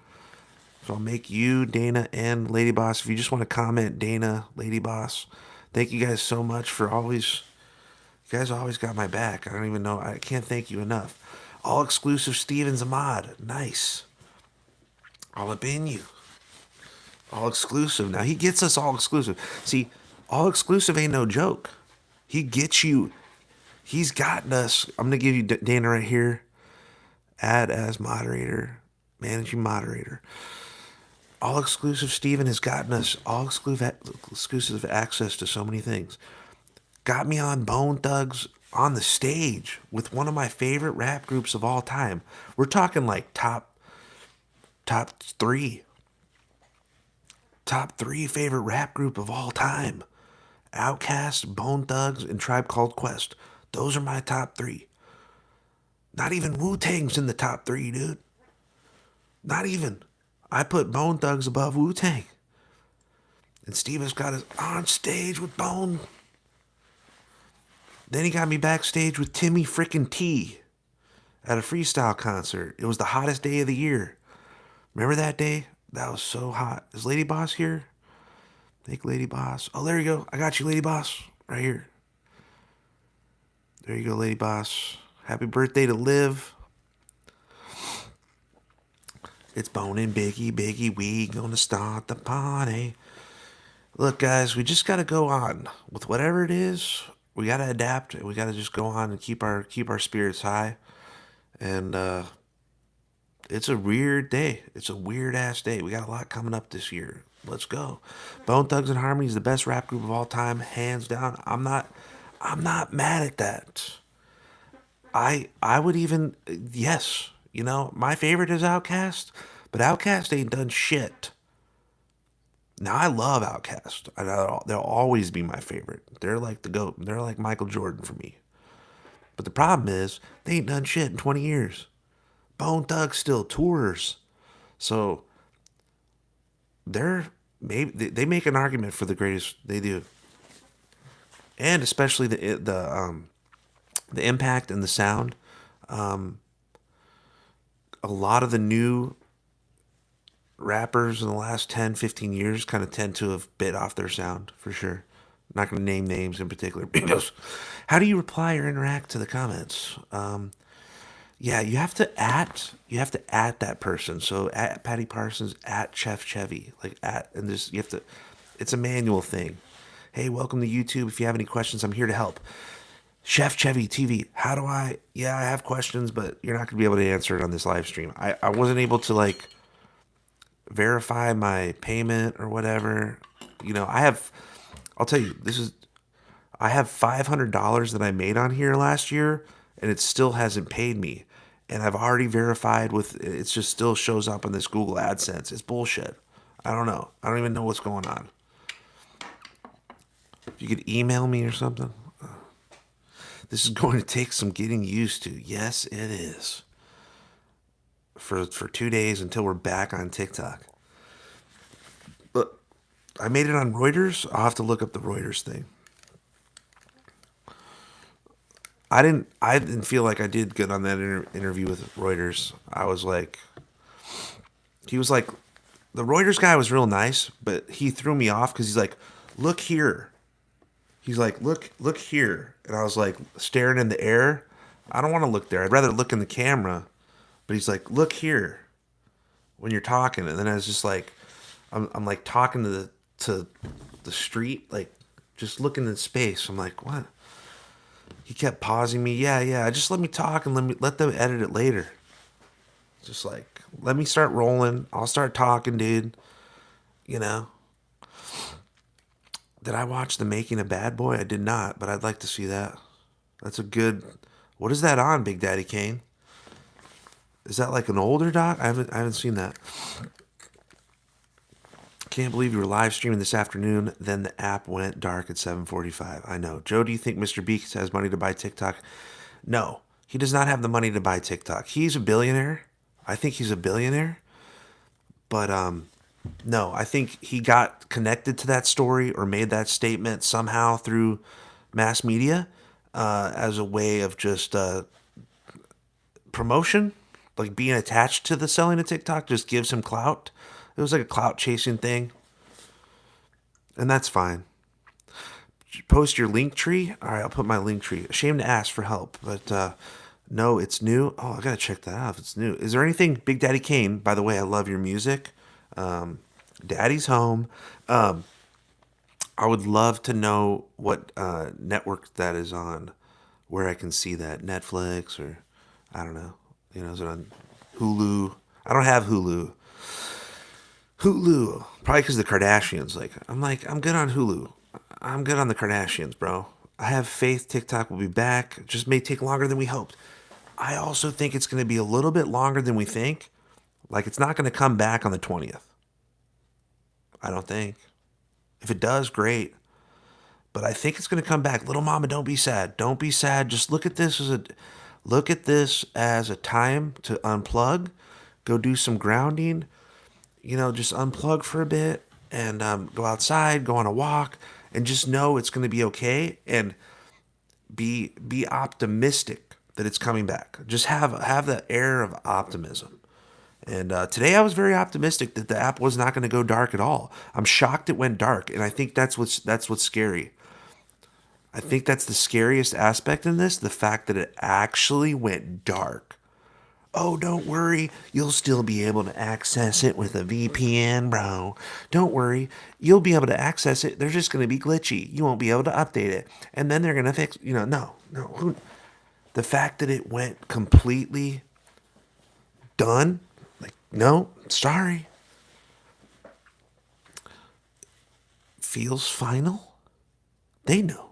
So I'll make you, Dana, and Lady Boss. If you just want to comment, Dana, Lady Boss, thank you guys so much for always. You guys always got my back. I don't even know. I can't thank you enough. All exclusive Steven's a mod. Nice. All up in you. All exclusive. Now he gets us all exclusive. See, all exclusive ain't no joke. He gets you. He's gotten us. I'm going to give you Dana right here. Add as moderator. Managing moderator. All exclusive Steven has gotten us all exclusive access to so many things. Got me on Bone Thugs on the stage with one of my favorite rap groups of all time. We're talking like top three. Top three favorite rap group of all time. Outkast, Bone Thugs, and Tribe Called Quest. Those are my top three. Not even Wu-Tang's in the top three, dude. Not even. I put Bone Thugs above Wu-Tang. And Steve has got us on stage with Bone. Then he got me backstage with Timmy frickin' T at a freestyle concert. It was the hottest day of the year. Remember that day? That was so hot. Is Lady Boss here? Thank Lady Boss. Oh, there you go. I got you, Lady Boss. Right here. There you go, Lady Boss. Happy birthday to Liv. It's Bone and Biggie, we gonna start the party. Look, guys, we just gotta go on with whatever it is. We gotta adapt, and we gotta just go on and keep our spirits high. And it's a weird day. It's a weird ass day. We got a lot coming up this year. Let's go. Bone Thugs and Harmony is the best rap group of all time, hands down. I'm not mad at that. I would even yes. You know, my favorite is Outkast, but Outkast ain't done shit. Now I love Outkast. They'll always be my favorite. They're like the GOAT. They're like Michael Jordan for me. But the problem is they ain't done shit in 20 years. Bone Thugs still tours. So they make an argument for the greatest. They do. And especially the impact and the sound. A lot of the new rappers in the last 10, 15 years kind of tend to have bit off their sound, for sure. I'm not going to name names in particular. Because how do you reply or interact to the comments? Yeah, you have to at that person. So at Patty Parsons, at Chef Chevy, like at, and this you have to. It's a manual thing. Hey, welcome to YouTube. If you have any questions, I'm here to help. Chef Chevy TV, how do I? Yeah, I have questions, but you're not gonna be able to answer it on this live stream. I wasn't able to like verify my payment or whatever. I'll tell you, I have $500 that I made on here last year, and it still hasn't paid me. And I've already verified with it, just still shows up on this Google AdSense. It's bullshit. I don't know. I don't even know what's going on. If you could email me or something. This is going to take some getting used to. Yes, it is. For 2 days until we're back on TikTok. But I made it on Reuters. I'll have to look up the Reuters thing. I didn't feel like I did good on that interview with Reuters. He was like, the Reuters guy was real nice, but he threw me off because he's like, look here. He's like, look here. And I was like staring in the air. I don't want to look there. I'd rather look in the camera. But he's like, look here when you're talking. And then I was just like, I'm like talking to the street, like just looking in space. I'm like, what? He kept pausing me. Yeah. Just let me talk and let them edit it later. Just like, let me start rolling. I'll start talking, dude. You know. Did I watch The Making of Bad Boy? I did not, but I'd like to see that. That's a good. What is that on, Big Daddy Kane? Is that like an older doc? I haven't seen that. Can't believe you were live streaming this afternoon. Then the app went dark at 7:45. I know. Joe, do you think Mr. Beast has money to buy TikTok? No, he does not have the money to buy TikTok. He's a billionaire. I think he's a billionaire. But no, I think he got connected to that story or made that statement somehow through mass media as a way of just promotion. Like being attached to the selling of TikTok just gives him clout. It was like a clout chasing thing. And that's fine. Post your link tree. All right, I'll put my link tree. Ashamed to ask for help, but no, it's new. Oh, I gotta check that out if it's new. Is there anything, Big Daddy Kane? By the way, I love your music. Daddy's home. I would love to know what network that is on, where I can see that. Netflix or I don't know. Is it on Hulu? I don't have Hulu. Hulu. Probably because the Kardashians. I'm good on Hulu. I'm good on the Kardashians, bro. I have faith TikTok will be back. It just may take longer than we hoped. I also think it's going to be a little bit longer than we think. Like, it's not going to come back on the 20th. I don't think. If it does, great. But I think it's going to come back. Little mama, don't be sad. Don't be sad. Just look at this as a time to unplug, go do some grounding, just unplug for a bit and go outside, go on a walk, and just know it's going to be okay and be optimistic that it's coming back. Just have the air of optimism. And today I was very optimistic that the app was not going to go dark at all. I'm shocked it went dark, and I think that's what's scary. I think that's the scariest aspect in this, the fact that it actually went dark. Oh, don't worry, you'll still be able to access it with a VPN, bro. Don't worry, you'll be able to access it. They're just going to be glitchy. You won't be able to update it. And then they're going to fix, no. The fact that it went completely done, no, sorry. Feels final? They know.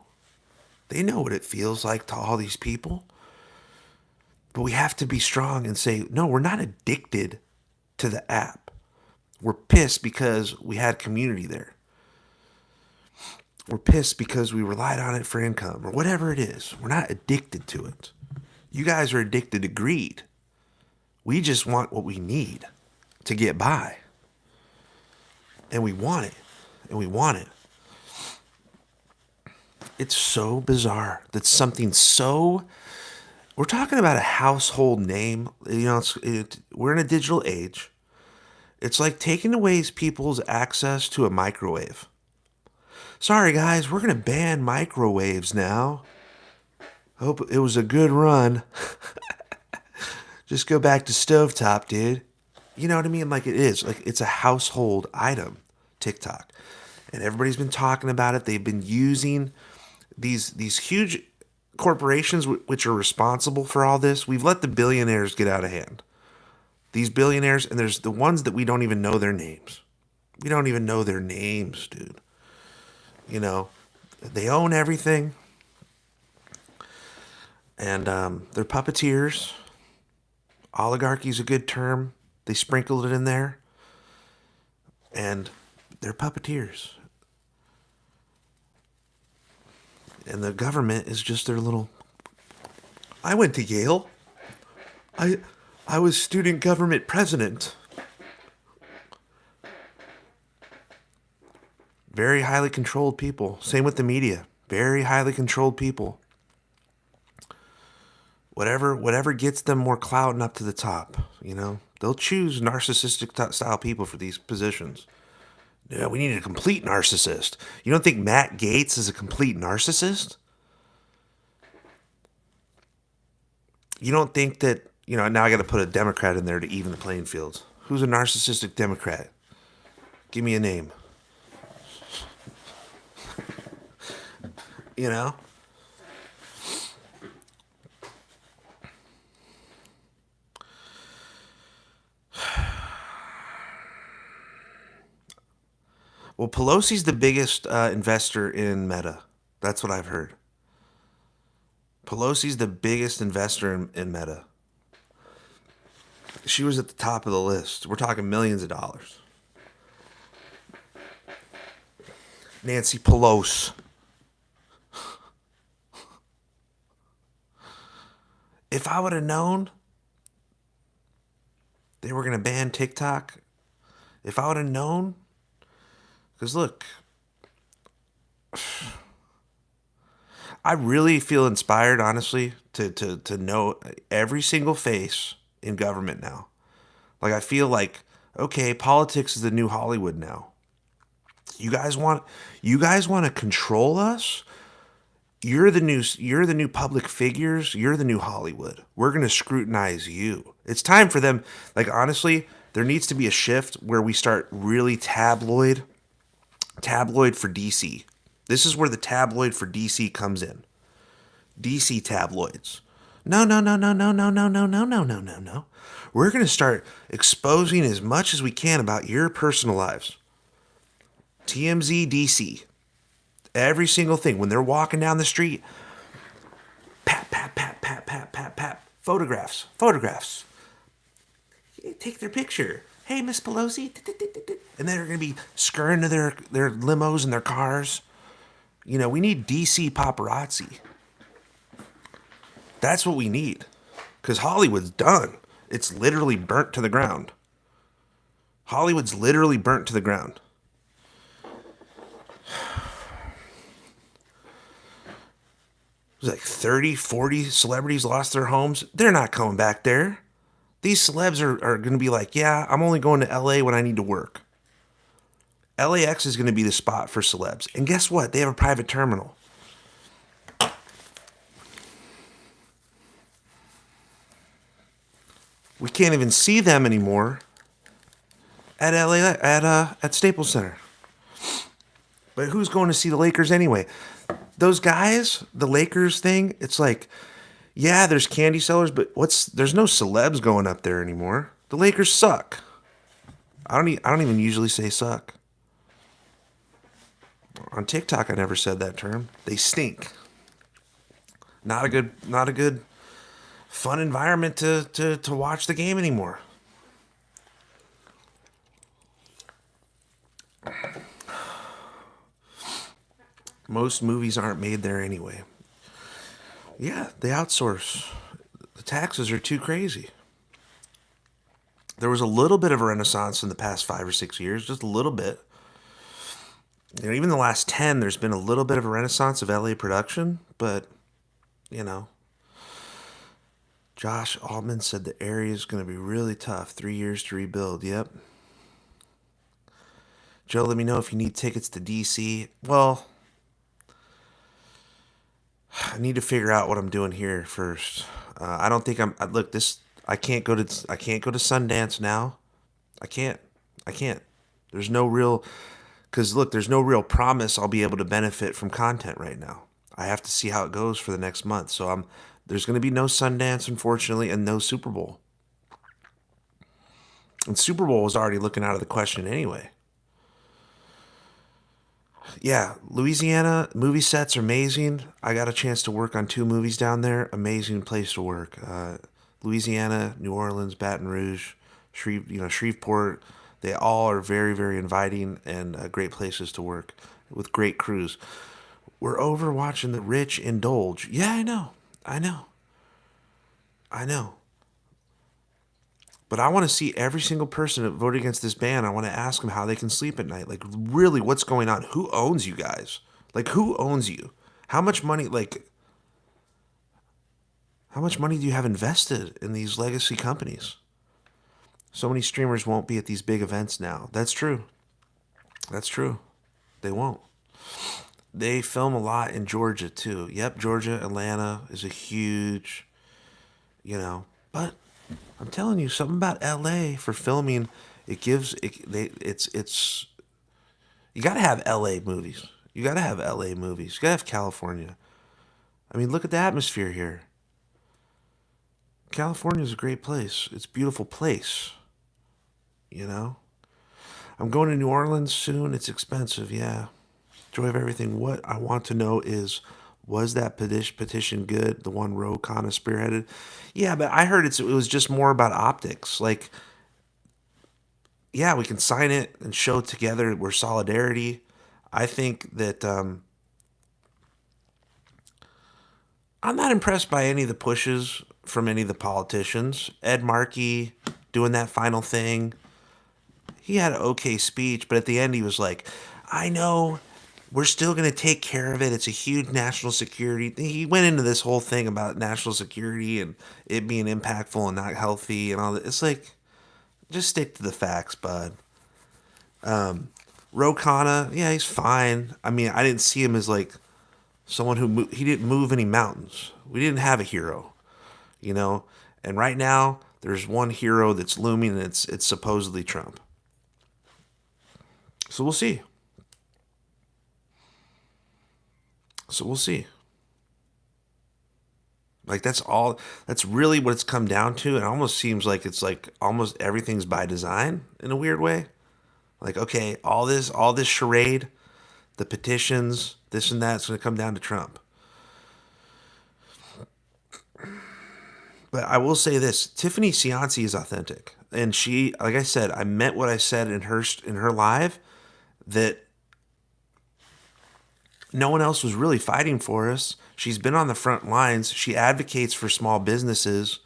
They know what it feels like to all these people. But we have to be strong and say, no, we're not addicted to the app. We're pissed because we had community there. We're pissed because we relied on it for income or whatever it is. We're not addicted to it. You guys are addicted to greed. We just want what we need to get by. And we want it. And we want it. It's so bizarre that something so... We're talking about a household name. We're in a digital age. It's like taking away people's access to a microwave. Sorry, guys, we're going to ban microwaves now. Hope it was a good run. Just go back to stovetop, dude. You know what I mean? Like it is. Like it's a household item, TikTok. and everybody's been talking about it. They've been using these huge corporations which are responsible for all this. We've let the billionaires get out of hand. These billionaires, and there's the ones that we don't even know their names. We don't even know their names, dude. You know, they own everything, and they're puppeteers. Oligarchy's a good term. They sprinkled it in there, and they're puppeteers. And the government is just their little. I went to Yale. I I was student government president. Very highly controlled people. Same with the media. Very highly controlled people. Whatever gets them more clout and up to the top, they'll choose narcissistic style people for these positions. Yeah, we need a complete narcissist. You don't think Matt Gaetz is a complete narcissist? You don't think that, now I got to put a Democrat in there to even the playing field. Who's a narcissistic Democrat? Give me a name. You know? Well, Pelosi's the biggest investor in Meta. That's what I've heard. Pelosi's the biggest investor in Meta. She was at the top of the list. We're talking millions of dollars. Nancy Pelosi. If I would have known they were going to ban TikTok, if I would have known, because look, I really feel inspired, honestly, to know every single face in government now. Like, I feel like, okay, politics is the new Hollywood now. You guys want to control us? You're the new public figures. You're the new Hollywood. We're going to scrutinize you. It's time for them. Like, honestly, there needs to be a shift where we start really tabloid for DC. This is where the tabloid for DC comes in. DC tabloids. No, no, no, no, no, no, no, no, no, no, no, no, no. We're going to start exposing as much as we can about your personal lives. TMZ DC. Every single thing. When they're walking down the street, pat, pat, pat, pat, pat, pat, pat. Photographs. Take their picture. Hey, Miss Pelosi. And they're going to be scurrying to their limos and their cars. We need DC paparazzi. That's what we need. Because Hollywood's done. It's literally burnt to the ground. Hollywood's literally burnt to the ground. It was like 30, 40 celebrities lost their homes. They're not coming back there. These celebs are going to be like, yeah, I'm only going to LA when I need to work. LAX is going to be the spot for celebs. And guess what? They have a private terminal. We can't even see them anymore at at Staples Center. But who's going to see the Lakers anyway? Those guys, the Lakers thing, it's like, yeah, there's candy sellers, but there's no celebs going up there anymore. The Lakers suck. I don't even usually say suck. On TikTok I never said that term. They stink. Not a good fun environment to watch the game anymore. Most movies aren't made there anyway. Yeah, they outsource. The taxes are too crazy. There was a little bit of a renaissance in the past 5 or 6 years, just a little bit. Even the last 10, there's been a little bit of a renaissance of LA production, but, Josh Altman said the area is going to be really tough. 3 years to rebuild. Yep. Joe, let me know if you need tickets to DC. Well, I need to figure out what I'm doing here first. I don't think look, I can't go to Sundance now. I can't. There's no real Because look, there's no real promise I'll be able to benefit from content right now. I have to see how it goes for the next month. So there's going to be no Sundance, unfortunately, and no Super Bowl. And Super Bowl was already looking out of the question anyway. Yeah, Louisiana movie sets are amazing. I got a chance to work on 2 movies down there. Amazing place to work. Louisiana, New Orleans, Baton Rouge, Shreveport. They all are very, very inviting and great places to work with great crews. We're over watching the rich indulge. Yeah, I know. I know. I know. But I want to see every single person that voted against this ban. I want to ask them how they can sleep at night. Like, really, what's going on? Who owns you guys? Like, who owns you? How much money, how much money do you have invested in these legacy companies? So many streamers won't be at these big events now. That's true. That's true. They won't. They film a lot in Georgia, too. Yep, Georgia, Atlanta is a huge, but I'm telling you, something about LA for filming, it gives it's you got to have LA movies. You got to have LA movies. You got to have California. I mean, look at the atmosphere here. California is a great place. It's a beautiful place, you know. I'm going to New Orleans soon. It's expensive, yeah. Joy of everything. What I want to know is, was that petition good? The one Ro Khanna spearheaded? Yeah, but I heard it was just more about optics. Like, yeah, we can sign it and show together we're solidarity. I think that I'm not impressed by any of the pushes from any of the politicians. Ed Markey doing that final thing. He had an okay speech, but at the end he was like, I know we're still going to take care of it. It's a huge national security. He went into this whole thing about national security and it being impactful and not healthy and all that. It's like, just stick to the facts, bud. Ro Khanna, yeah, he's fine. I mean, I didn't see him as like someone he didn't move any mountains. We didn't have a hero, you know. And right now, there's one hero that's looming, and it's supposedly Trump. So we'll see. So we'll see. Like that's all. That's really what it's come down to. It almost seems like it's like almost everything's by design in a weird way. Like, okay, all this charade, the petitions, this and that, it's going to come down to Trump. But I will say this: Tiffany Cianci is authentic, and she, like I said, I meant what I said in her live, that no one else was really fighting for us. She's been on the front lines. She advocates for small businesses.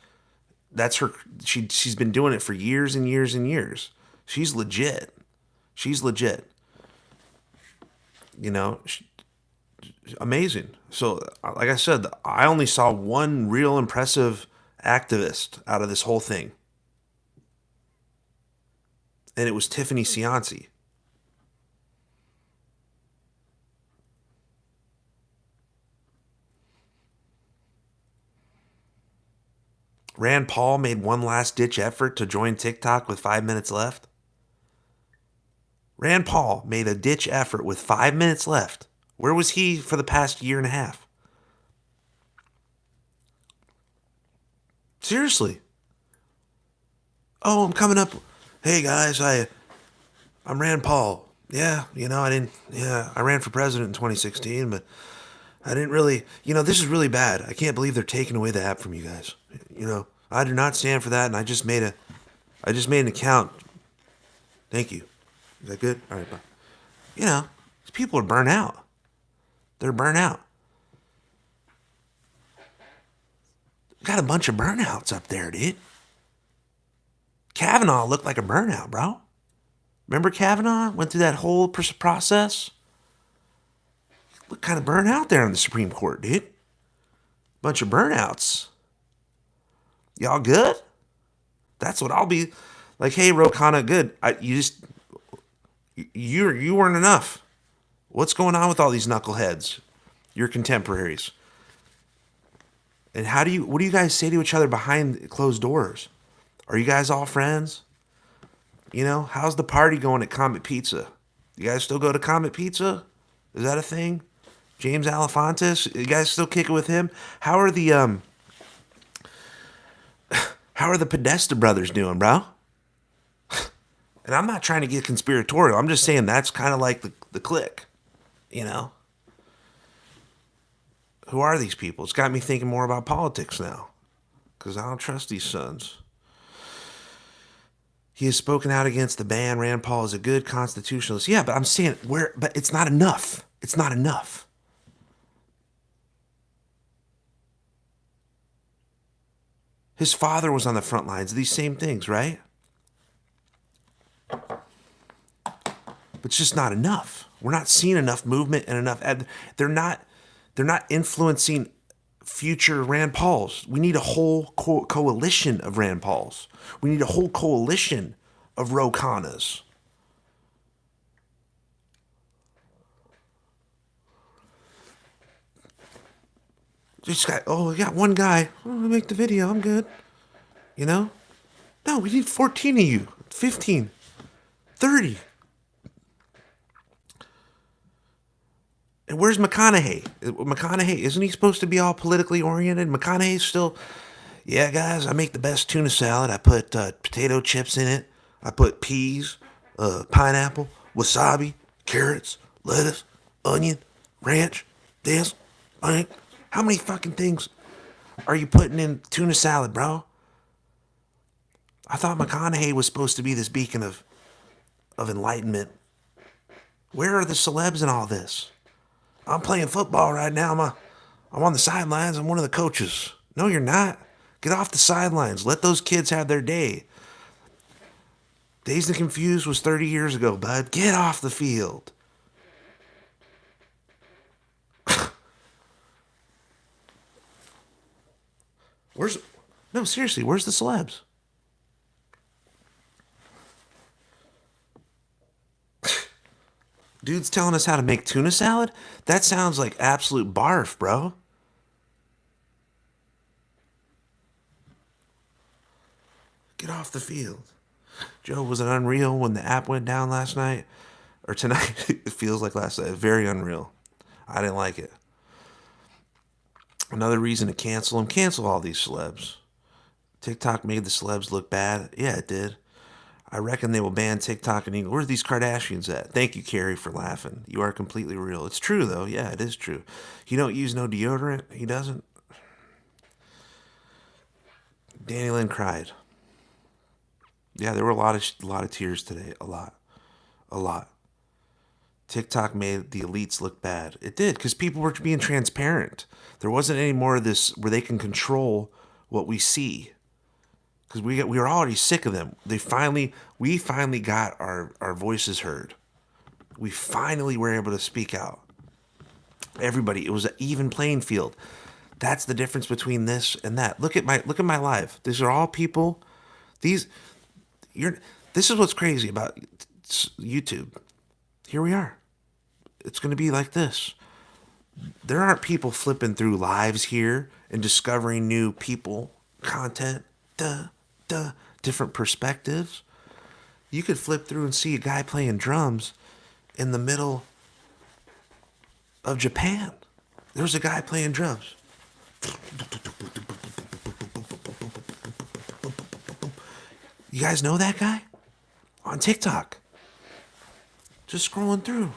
That's her. She's been doing it for years and years and years. She's legit. She's legit. You know, amazing. So, like I said, I only saw one real impressive activist out of this whole thing, and it was Tiffany Cianci. Rand Paul made one last ditch effort to join TikTok with 5 minutes left. Rand Paul made a ditch effort with 5 minutes left. Where was he for the past year and a half? Seriously. Oh, I'm coming up. Hey guys, I'm Rand Paul. Yeah, I ran for president in 2016, but I didn't really, this is really bad. I can't believe they're taking away the app from you guys. I do not stand for that, and I just made an account. Thank you. Is that good? All right, bye. These people are burnt out. They're burnt out. Got a bunch of burnouts up there, dude. Kavanaugh looked like a burnout, bro. Remember Kavanaugh went through that whole process? Looked kind of burnt out there in the Supreme Court, dude. Bunch of burnouts. Y'all good? That's what I'll be like. Hey, Ro Khanna, good. You weren't enough. What's going on with all these knuckleheads? Your contemporaries. And what do you guys say to each other behind closed doors? Are you guys all friends? How's the party going at Comet Pizza? You guys still go to Comet Pizza? Is that a thing? James Alefantis? You guys still kick it with him? How are the Podesta brothers doing, bro? And I'm not trying to get conspiratorial. I'm just saying that's kind of like the clique, you know? Who are these people? It's got me thinking more about politics now. Because I don't trust these sons. He has spoken out against the ban. Rand Paul is a good constitutionalist. Yeah, but I'm saying but it's not enough. It's not enough. His father was on the front lines of these same things, right? But it's just not enough. We're not seeing enough movement and enough. They're not influencing future Rand Pauls. We need a whole coalition of Rand Pauls. We need a whole coalition of Ro Khannas. Just got, we got one guy. Oh, I'll make the video. I'm good. You know? No, we need 14 of you. 15. 30. And where's McConaughey? McConaughey, isn't he supposed to be all politically oriented? McConaughey's still, yeah, guys, I make the best tuna salad. I put potato chips in it. I put peas, pineapple, wasabi, carrots, lettuce, onion, ranch, this, like, how many fucking things are you putting in tuna salad, bro? I thought McConaughey was supposed to be this beacon of enlightenment. Where are the celebs in all this? I'm playing football right now. I'm on the sidelines. I'm one of the coaches. No, you're not. Get off the sidelines. Let those kids have their day. Dazed and Confused was 30 years ago, bud. Get off the field. No, seriously, where's the celebs? Dude's telling us how to make tuna salad? That sounds like absolute barf, bro. Get off the field. Joe, was it unreal when the app went down last night? Or tonight? It feels like last night. Very unreal. I didn't like it. Another reason to cancel them. Cancel all these celebs. TikTok made the celebs look bad. Yeah, it did. I reckon they will ban TikTok in England. Where are these Kardashians at? Thank you, Carrie, for laughing. You are completely real. It's true, though. Yeah, it is true. You don't use no deodorant? He doesn't? Danny Lynn cried. Yeah, there were a lot of tears today. A lot. TikTok made the elites look bad. It did, because people were being transparent. There wasn't any more of this where they can control what we see. Because we were already sick of them. We finally got our voices heard. We finally were able to speak out. Everybody, it was an even playing field. That's the difference between this and that. Look at my live. These are all people. This is what's crazy about YouTube. Here we are. It's going to be like this. There aren't people flipping through lives here and discovering new people, content, different perspectives. You could flip through and see a guy playing drums in the middle of Japan. There's a guy playing drums. You guys know that guy? On TikTok. Just scrolling through.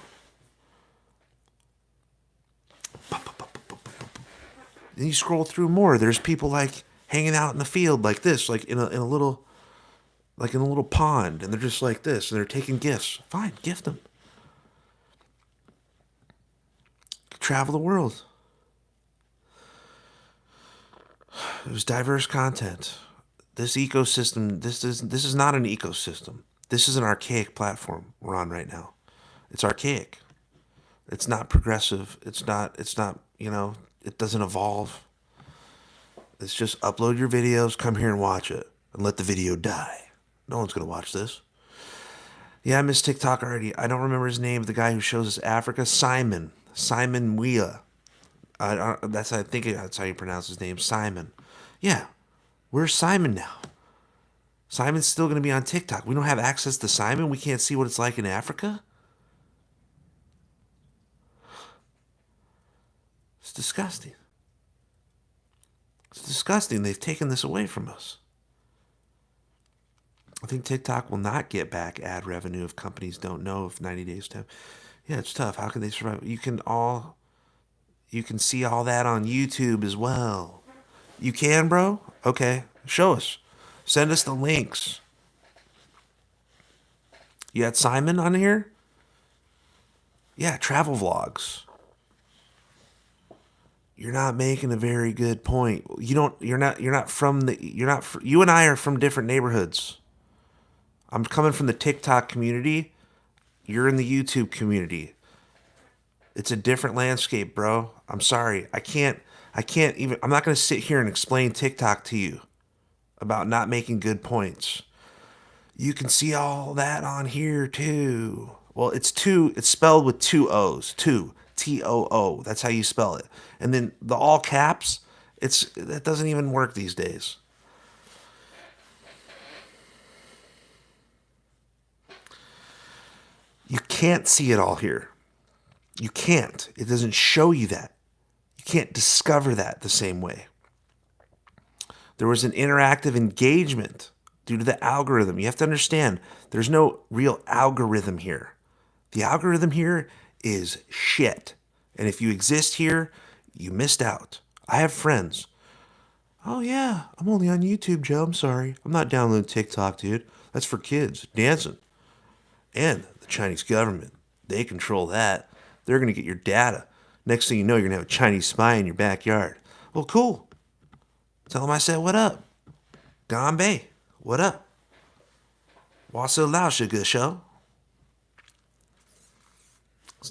Then you scroll through more. There's people like hanging out in the field like this, like in a little pond, and they're just like this, and they're taking gifts. Fine, gift them. Travel the world. It was diverse content. This ecosystem, this is not an ecosystem. This is an archaic platform we're on right now. It's archaic. It's not progressive. It's not, it doesn't evolve. It's just upload your videos, come here and watch it, and let the video die. No one's going to watch this. Yeah, I miss TikTok already. I don't remember his name, the guy who shows us Africa. Simon Wea. I think that's how you pronounce his name, Simon. Yeah, where's Simon now? Simon's still going to be on TikTok. We don't have access to Simon. We can't see what it's like in Africa. It's disgusting. It's disgusting. They've taken this away from us. I think TikTok will not get back ad revenue if companies don't know if 90 days time. Yeah, it's tough. How can they survive? You can see all that on YouTube as well. You can, bro? Okay. Show us. Send us the links. You had Simon on here? Yeah, travel vlogs. You're not making a very good point. You and I are from different neighborhoods. I'm coming from the TikTok community. You're in the YouTube community. It's a different landscape, bro. I'm sorry. I'm not going to sit here and explain TikTok to you about not making good points. You can see all that on here too. Well, it's spelled with two O's. Two. TOO. That's how you spell it. And then the all caps, that doesn't even work these days. You can't see it all here. You can't. It doesn't show you that. You can't discover that the same way. There was an interactive engagement due to the algorithm. You have to understand, there's no real algorithm here. The algorithm here is shit. And if you exist here, you missed out. I have friends. Oh, yeah, I'm only on YouTube, Joe. I'm sorry. I'm not downloading TikTok, dude. That's for kids dancing. And the Chinese government, they control that. They're going to get your data. Next thing you know, you're going to have a Chinese spy in your backyard. Well, cool. Tell them I said, what up? Ganbei, what up? What's so loud, good show?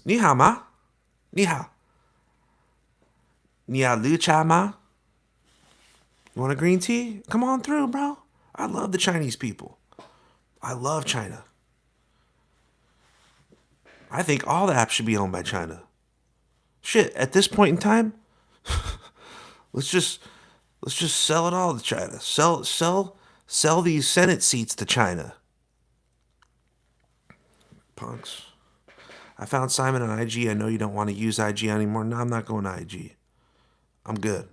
Ni hao ma? Ni hao. Ni hao lu cha ma? You want a green tea? Come on through, bro. I love the Chinese people. I love China. I think all the apps should be owned by China. Shit, at this point in time, let's just sell it all to China. Sell these Senate seats to China. Punks. I found Simon on IG. I know you don't want to use IG anymore. No, I'm not going to IG. I'm good.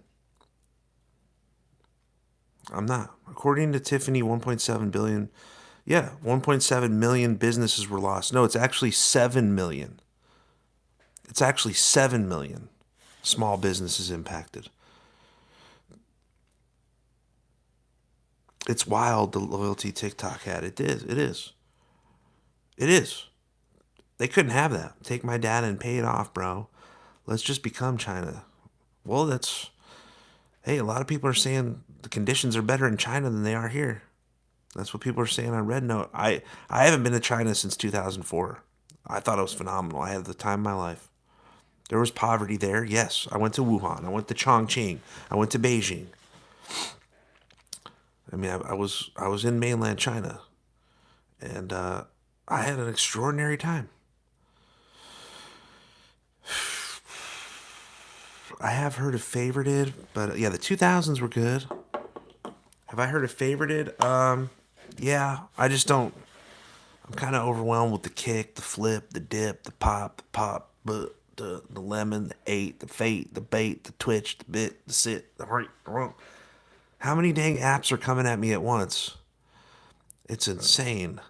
I'm not. According to Tiffany, 1.7 billion. Yeah, 1.7 million businesses were lost. No, it's actually 7 million. It's actually 7 million small businesses impacted. It's wild the loyalty TikTok had. It is. It is. It is. They couldn't have that. Take my data and pay it off, bro. Let's just become China. Well, hey, a lot of people are saying the conditions are better in China than they are here. That's what people are saying on Red Note. I haven't been to China since 2004. I thought it was phenomenal. I had the time of my life. There was poverty there. Yes, I went to Wuhan. I went to Chongqing. I went to Beijing. I mean, I was in mainland China, and I had an extraordinary time. I have heard of Favorited, but yeah, the 2000s were good. Have I heard of Favorited? Yeah, I just don't. I'm kind of overwhelmed with the kick, the flip, the dip, the pop, but the lemon, the eight, the fate, the bait, the twitch, the bit, the sit, the right, the wrong. How many dang apps are coming at me at once? It's insane.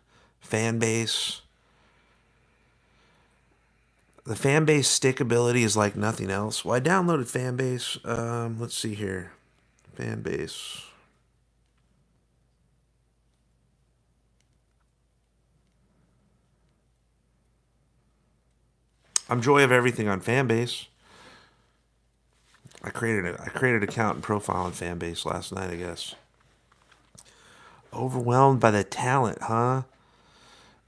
Fan base. The fan base stickability is like nothing else. Well, I downloaded fan base. Let's see here. Fan base. I'm joy of everything on Fanbase. I created an account and profile on Fanbase last night, I guess. Overwhelmed by the talent, huh?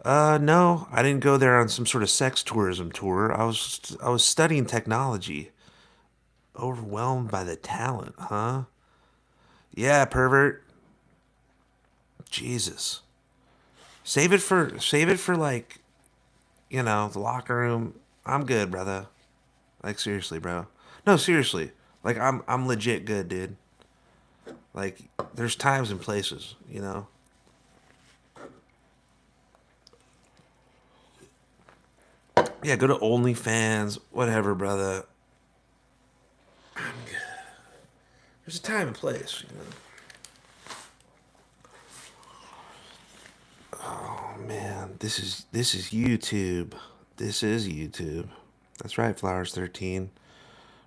No, I didn't go there on some sort of sex tourism tour. I was studying technology. Overwhelmed by the talent, huh? Yeah, pervert. Jesus. Save it for like, the locker room. I'm good, brother. Like seriously, bro. No, seriously. Like I'm legit good, dude. Like there's times and places. Yeah, go to OnlyFans, whatever, brother. There's a time and place, you know. Oh man, this is YouTube. This is YouTube. That's right, Flowers 13.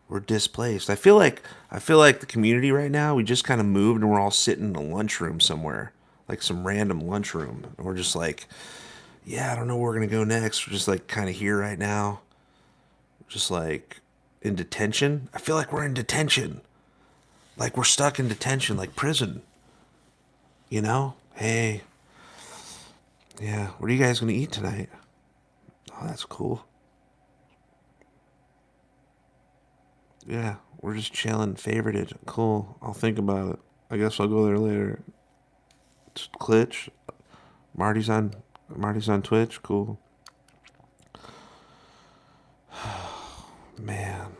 We're displaced. I feel like the community right now, we just kind of moved and we're all sitting in a lunchroom somewhere. Like some random lunchroom. And we're just like, yeah, I don't know where we're gonna go next. We're just like kind of here right now. Just like in detention. I feel like we're in detention. Like we're stuck in detention, like prison. You know? Hey, yeah, what are you guys gonna eat tonight? Oh, that's cool. Yeah, we're just chilling, favorited. Cool. I'll think about it. I guess I'll go there later. It's Klitch. Marty's on Marty's on Twitch. Cool. Man.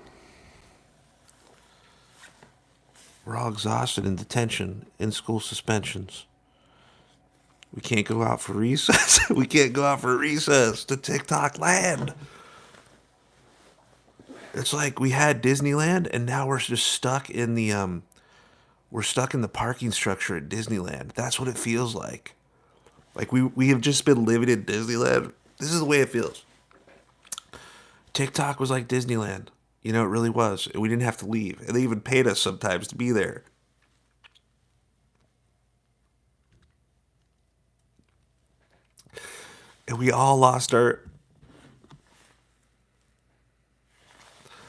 We're all exhausted in detention, in school suspensions. We can't go out for recess. We can't go out for recess to TikTok land. It's like we had Disneyland and now we're just stuck in the we're stuck in the parking structure at Disneyland. That's what it feels like. Like we have just been living in Disneyland. This is the way it feels. TikTok was like Disneyland. You know, it really was. And we didn't have to leave. And they even paid us sometimes to be there. And we all lost our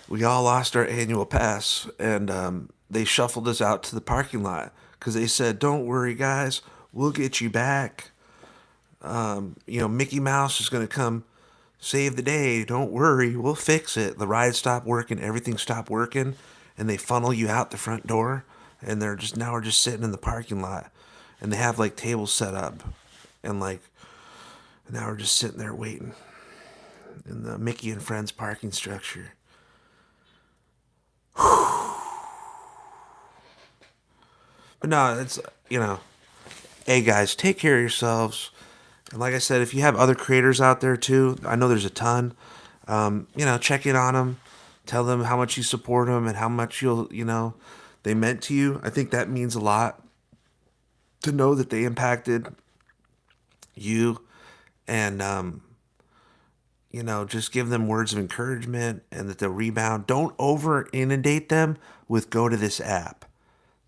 annual pass, and they shuffled us out to the parking lot because they said, "Don't worry, guys, we'll get you back. Mickey Mouse is going to come save the day. Don't worry, we'll fix it." The ride stopped working, everything stopped working, and they funnel you out the front door, and we're just sitting in the parking lot, and they have like tables set up, and like now we're just sitting there waiting in the Mickey and Friends parking structure. But no, it's hey guys, take care of yourselves. And like I said, if you have other creators out there too, I know there's a ton. Check in on them, tell them how much you support them and how much they meant to you. I think that means a lot to know that they impacted you, and just give them words of encouragement and that they'll rebound. Don't over inundate them with go to this app.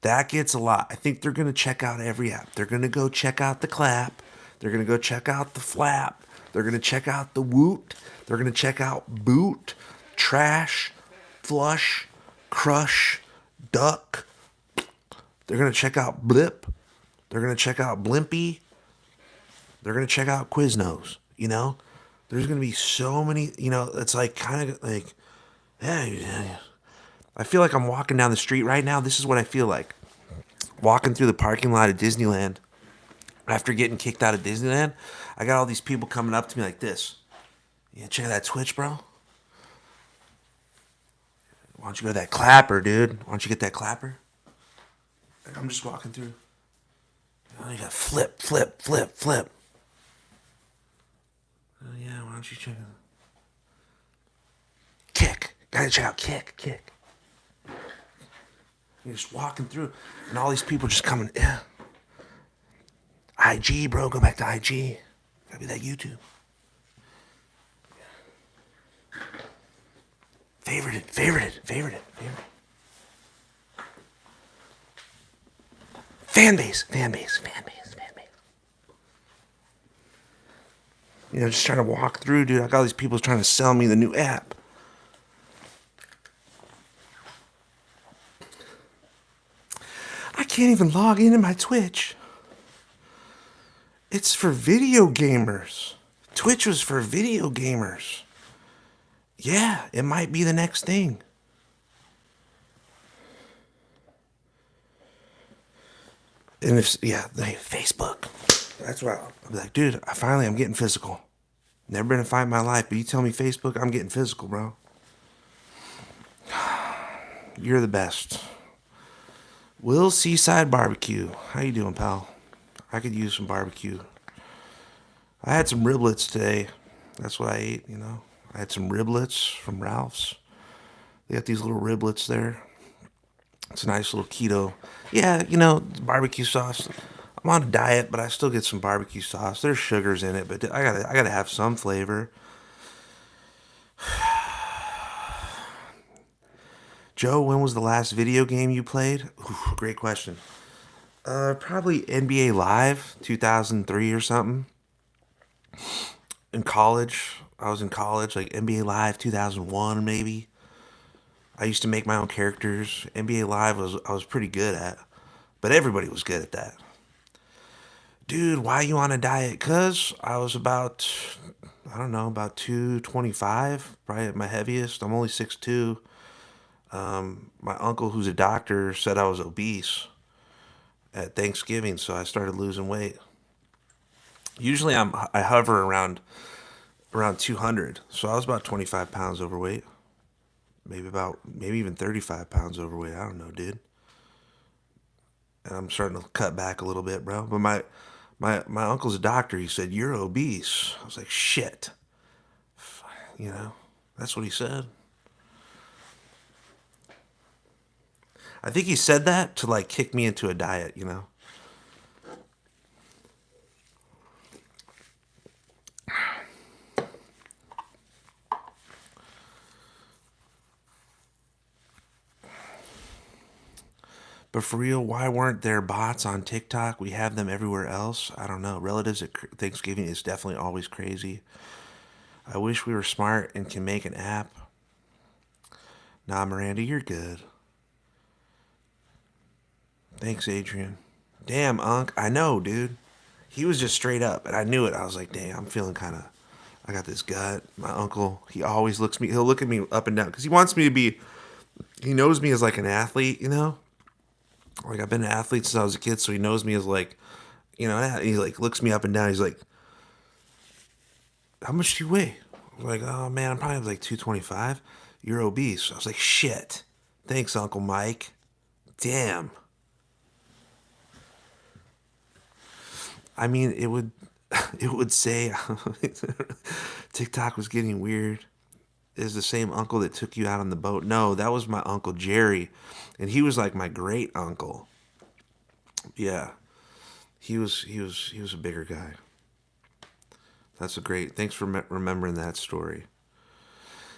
That gets a lot. I think they're going to check out every app. They're going to go check out the clap. They're going to go check out the flap. They're going to check out the woot. They're going to check out boot, trash, flush, crush, duck. They're going to check out blip. They're going to check out blimpy. They're going to check out Quiznos. There's going to be so many, it's like kind of like, hey, I feel like I'm walking down the street right now. This is what I feel like. Walking through the parking lot of Disneyland. After getting kicked out of Disneyland, I got all these people coming up to me like this. Yeah, check out that Twitch, bro. Why don't you go to that clapper, dude? Why don't you get that clapper? Like, I'm just walking through. Oh, you got flip, flip, flip, flip. Oh, yeah, why don't you check out Kick? Gotta check out Kick. You're just walking through, and all these people just coming. Yeah. IG, bro, go back to IG. Gotta be that YouTube. Favorite it. Fan base. Just trying to walk through, dude. I got all these people trying to sell me the new app. I can't even log into my Twitch. It's for video gamers. Twitch was for video gamers. Yeah, it might be the next thing. And Facebook. That's why I'll be like, dude, I'm getting physical. Never been a fight in my life, but you tell me Facebook, I'm getting physical, bro. You're the best. Will Seaside Barbecue. How you doing, pal? I could use some barbecue. I had some riblets today. That's what I ate, I had some riblets from Ralph's. They got these little riblets there. It's a nice little keto. Yeah, you know, barbecue sauce. I'm on a diet, but I still get some barbecue sauce. There's sugars in it, but I gotta have some flavor. Joe, when was the last video game you played? Ooh, great question. Probably NBA Live, 2003 or something. In college, I was in college, like NBA Live 2001 maybe. I used to make my own characters. NBA Live was I was pretty good at, but everybody was good at that. Dude, why you on a diet? Cause I was about, I don't know, about 225, probably at my heaviest. I'm only 6'2". My uncle, who's a doctor, said I was obese at Thanksgiving, so I started losing weight. Usually I hover around 200, so I was about 25 pounds overweight. Maybe even 35 pounds overweight. I don't know, dude. And I'm starting to cut back a little bit, bro. But my uncle's a doctor. He said you're obese. I was like, shit. You know, that's what he said. I think he said that to like kick me into a diet. You know. But for real, why weren't there bots on TikTok? We have them everywhere else. I don't know. Relatives at Thanksgiving is definitely always crazy. I wish we were smart and can make an app. Nah, Miranda, you're good. Thanks, Adrian. Damn, Unc. I know, dude. He was just straight up, and I knew it. I was like, dang, I'm feeling kind of. I got this gut. My uncle, he always looks me. He'll look at me up and down because he wants me to be. He knows me as like an athlete, you know. Like I've been an athlete since I was a kid, so he knows me as like, you know. He like looks me up and down. He's like, "How much do you weigh?" I'm like, "Oh man, I'm probably like 225. You're obese." I was like, "Shit." Thanks, Uncle Mike. Damn. I mean, it would it would say TikTok was getting weird. Is the same uncle that took you out on the boat? No, that was my uncle Jerry, and he was like my great uncle. Yeah, he was a bigger guy. That's a great. Thanks for remembering that story.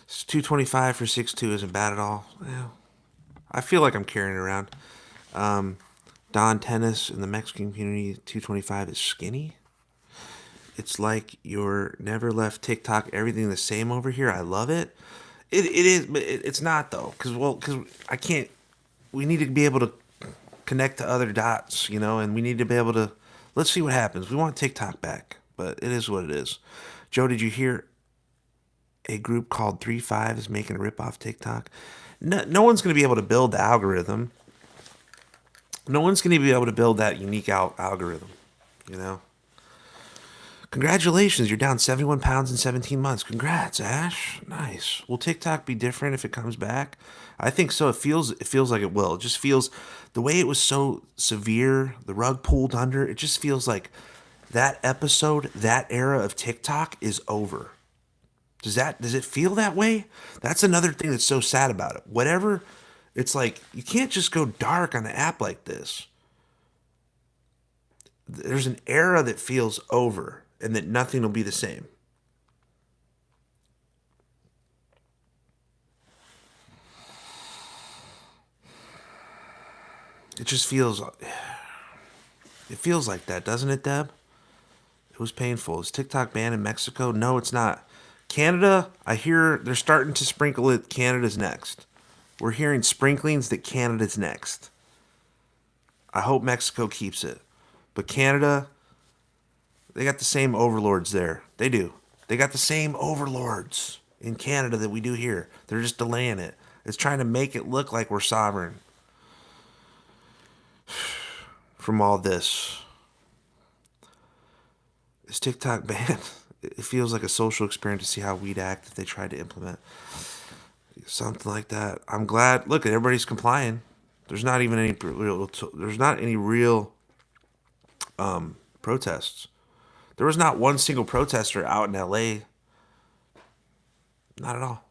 225 for 6'2" isn't bad at all. Yeah, I feel like I'm carrying it around. Don Tennis in the Mexican community, 225 is skinny. It's like you're never left TikTok. Everything the same over here. I love it. It is, but it's not though. Cause I can't. We need to be able to connect to other dots, you know, and we need to be able to. Let's see what happens. We want TikTok back, but it is what it is. Joe, did you hear a group called 3 5 is making a rip off TikTok? No one's going to be able to build the algorithm. No one's going to be able to build that unique algorithm, you know. Congratulations, you're down 71 pounds in 17 months. Congrats, Ash. Nice. Will TikTok be different if it comes back? I think so. It feels like it will. It just feels the way it was so severe, the rug pulled under. It just feels like that episode, that era of TikTok is over. Does it feel that way? That's another thing that's so sad about it. Whatever, it's like you can't just go dark on an app like this. There's an era that feels over and that nothing will be the same. It just feels like that, doesn't it, Deb? It was painful. Is TikTok banned in Mexico? No, it's not. Canada, I hear they're starting to sprinkle it. Canada's next. We're hearing sprinklings that Canada's next. I hope Mexico keeps it. But Canada, they got the same overlords there. They do. They got the same overlords in Canada that we do here. They're just delaying it. It's trying to make it look like we're sovereign from all this. Is TikTok banned? It feels like a social experiment to see how we'd act if they tried to implement something like that. I'm glad. Look, everybody's complying. There's not even any real. There's not any real protests. There was not one single protester out in LA. Not at all.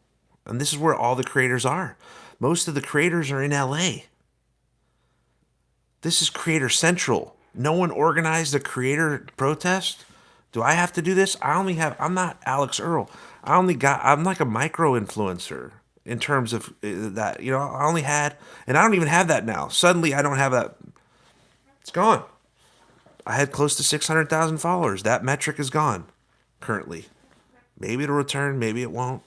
And this is where all the creators are. Most of the creators are in LA. This is Creator Central. No one organized a creator protest. Do I have to do this? I'm not Alex Earl. I'm like a micro influencer in terms of that. I only had, and I don't even have that now. Suddenly I don't have that. It's gone. I had close to 600,000 followers. That metric is gone currently. Maybe it'll return, maybe it won't.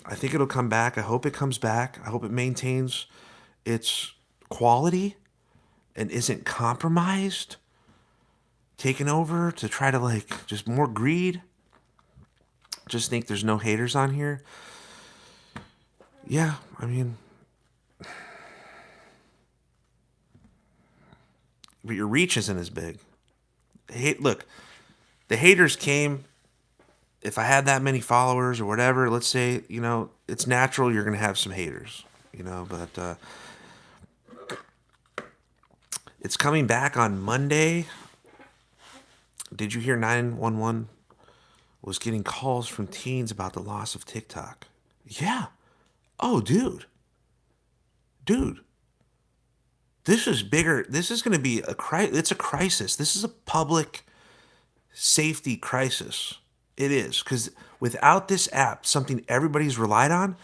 I think it'll come back. I hope it comes back. I hope it maintains its quality and isn't compromised, taken over to try to like just more greed. Just think there's no haters on here. Yeah, I mean, but your reach isn't as big. Look, the haters came. If I had that many followers or whatever, let's say, it's natural you're going to have some haters, but it's coming back on Monday. Did you hear 911 was getting calls from teens about the loss of TikTok? Yeah. Oh, dude. This is bigger. This is going to be it's a crisis. This is a public safety crisis. It is, because without this app, something everybody's relied on,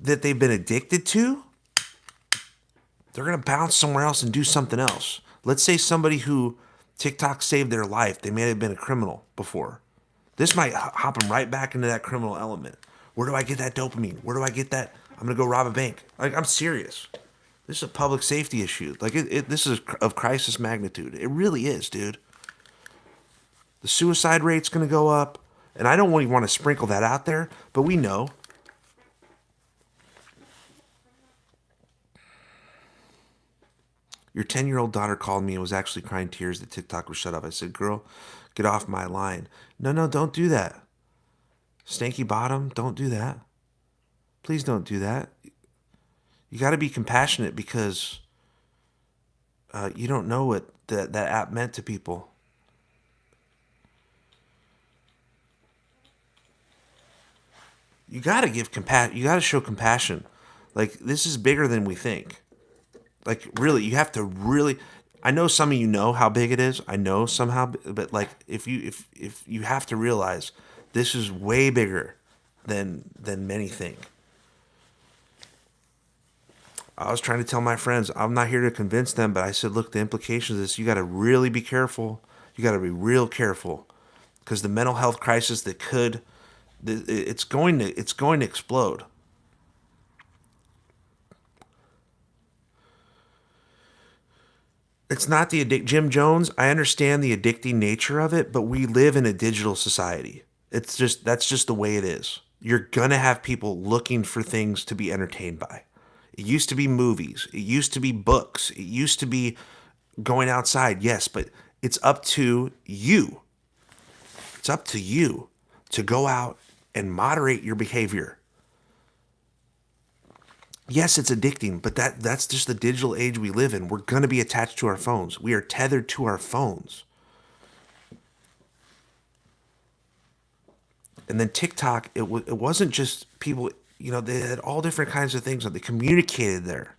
that they've been addicted to, they're going to bounce somewhere else and do something else. Let's say somebody who TikTok saved their life, they may have been a criminal before. This might hop them right back into that criminal element. Where do I get that dopamine? Where do I get that? I'm going to go rob a bank. Like, I'm serious. This is a public safety issue. Like, this is of crisis magnitude. It really is, dude. The suicide rate's going to go up. And I don't really want to sprinkle that out there, but we know. Your 10-year-old daughter called me and was actually crying tears that TikTok was shut off. I said, girl, get off my line. No, don't do that. Stanky bottom, don't do that. Please don't do that. You got to be compassionate, because you don't know what that app meant to people. You got to give compassion. You got to show compassion. Like, this is bigger than we think. Like, really, you have to really. I know some of you know how big it is. I know somehow, but like, if you have to realize, this is way bigger than many think. I was trying to tell my friends, I'm not here to convince them, but I said, look, the implications of this, you got to really be careful. You got to be real careful, because the mental health crisis that it's going to explode. It's not the Jim Jones. I understand the addicting nature of it, but we live in a digital society. That's just the way it is. You're gonna have people looking for things to be entertained by. It used to be movies. It used to be books. It used to be going outside. Yes, but it's up to you. It's up to you to go out and moderate your behavior. Yes, it's addicting, but that's just the digital age we live in. We're going to be attached to our phones. We are tethered to our phones. And then TikTok, it wasn't just people, they had all different kinds of things that they communicated there.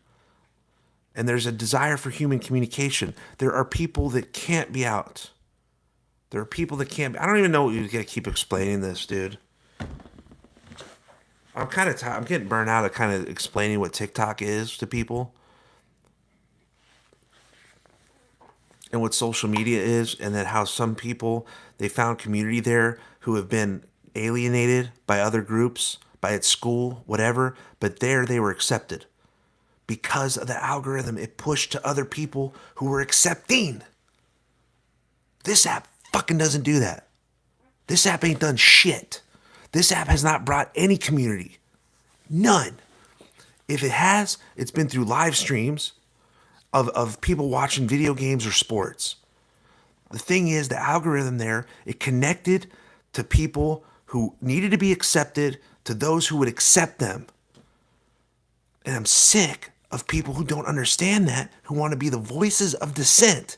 And there's a desire for human communication. There are people that can't be out. There are people that can't be. I don't even know what you're going to keep explaining this, dude. I'm kind of tired. I'm getting burnt out of kind of explaining what TikTok is to people and what social media is, and then how some people, they found community there who have been alienated by other groups, by its school, whatever, but there they were accepted because of the algorithm. It pushed to other people who were accepting. This app fucking doesn't do that. This app ain't done shit. This app has not brought any community. None. If it has, it's been through live streams of people watching video games or sports. The thing is, the algorithm there, it connected to people who needed to be accepted, to those who would accept them. And I'm sick of people who don't understand that, who want to be the voices of dissent.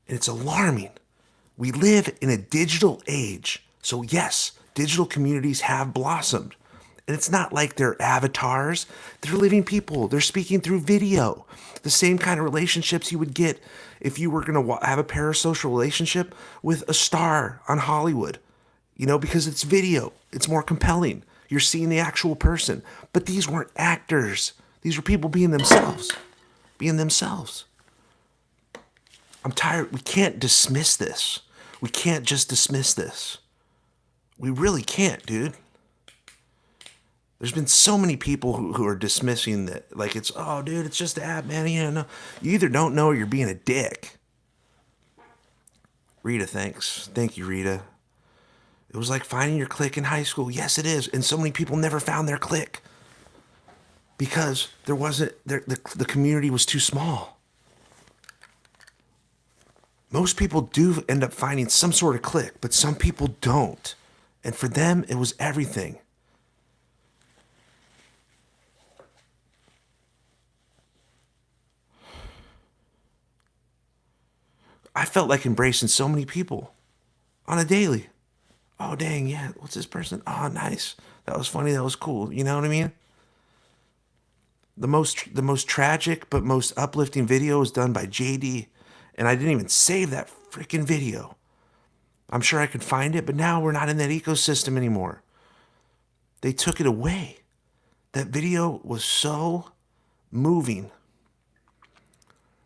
And it's alarming. We live in a digital age. So yes, digital communities have blossomed. And it's not like they're avatars. They're living people. They're speaking through video. The same kind of relationships you would get if you were going to have a parasocial relationship with a star on Hollywood. Because it's video. It's more compelling. You're seeing the actual person. But these weren't actors. These were people being themselves. Being themselves. I'm tired. We can't dismiss this. We can't just dismiss this. We really can't, dude. There's been so many people who are dismissing that, like it's, oh, dude, it's just the app, man. You either don't know or you're being a dick. Rita, thanks. Thank you, Rita. It was like finding your clique in high school. Yes, it is. And so many people never found their clique because the community was too small. Most people do end up finding some sort of clique, but some people don't. And for them, it was everything. I felt like embracing so many people on a daily. Oh, dang, yeah, what's this person? Oh, nice. That was funny. That was cool. You know what I mean? The most tragic but most uplifting video was done by JD, and I didn't even save that freaking video. I'm sure I could find it, but now we're not in that ecosystem anymore. They took it away. That video was so moving.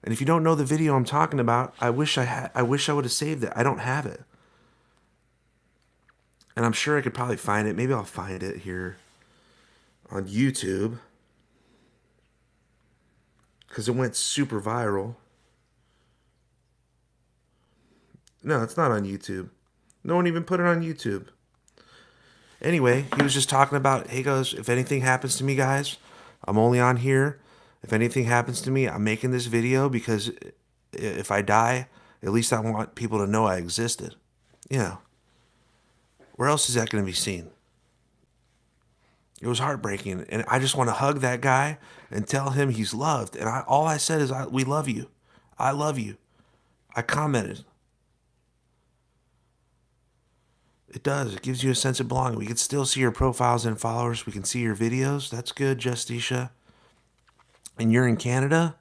And if you don't know the video I'm talking about, I wish I would have saved it. I don't have it. And I'm sure I could probably find it. Maybe I'll find it here on YouTube. Because it went super viral. No, it's not on YouTube. No one even put it on YouTube. Anyway, he was just talking about, hey guys, if anything happens to me, guys, I'm only on here. If anything happens to me, I'm making this video because if I die, at least I want people to know I existed. Where else is that going to be seen? It was heartbreaking. And I just want to hug that guy and tell him he's loved. And all I said is, we love you. I love you. I commented. It does. It gives you a sense of belonging. We can still see your profiles and followers. We can see your videos. That's good, Justicia. And you're in Canada?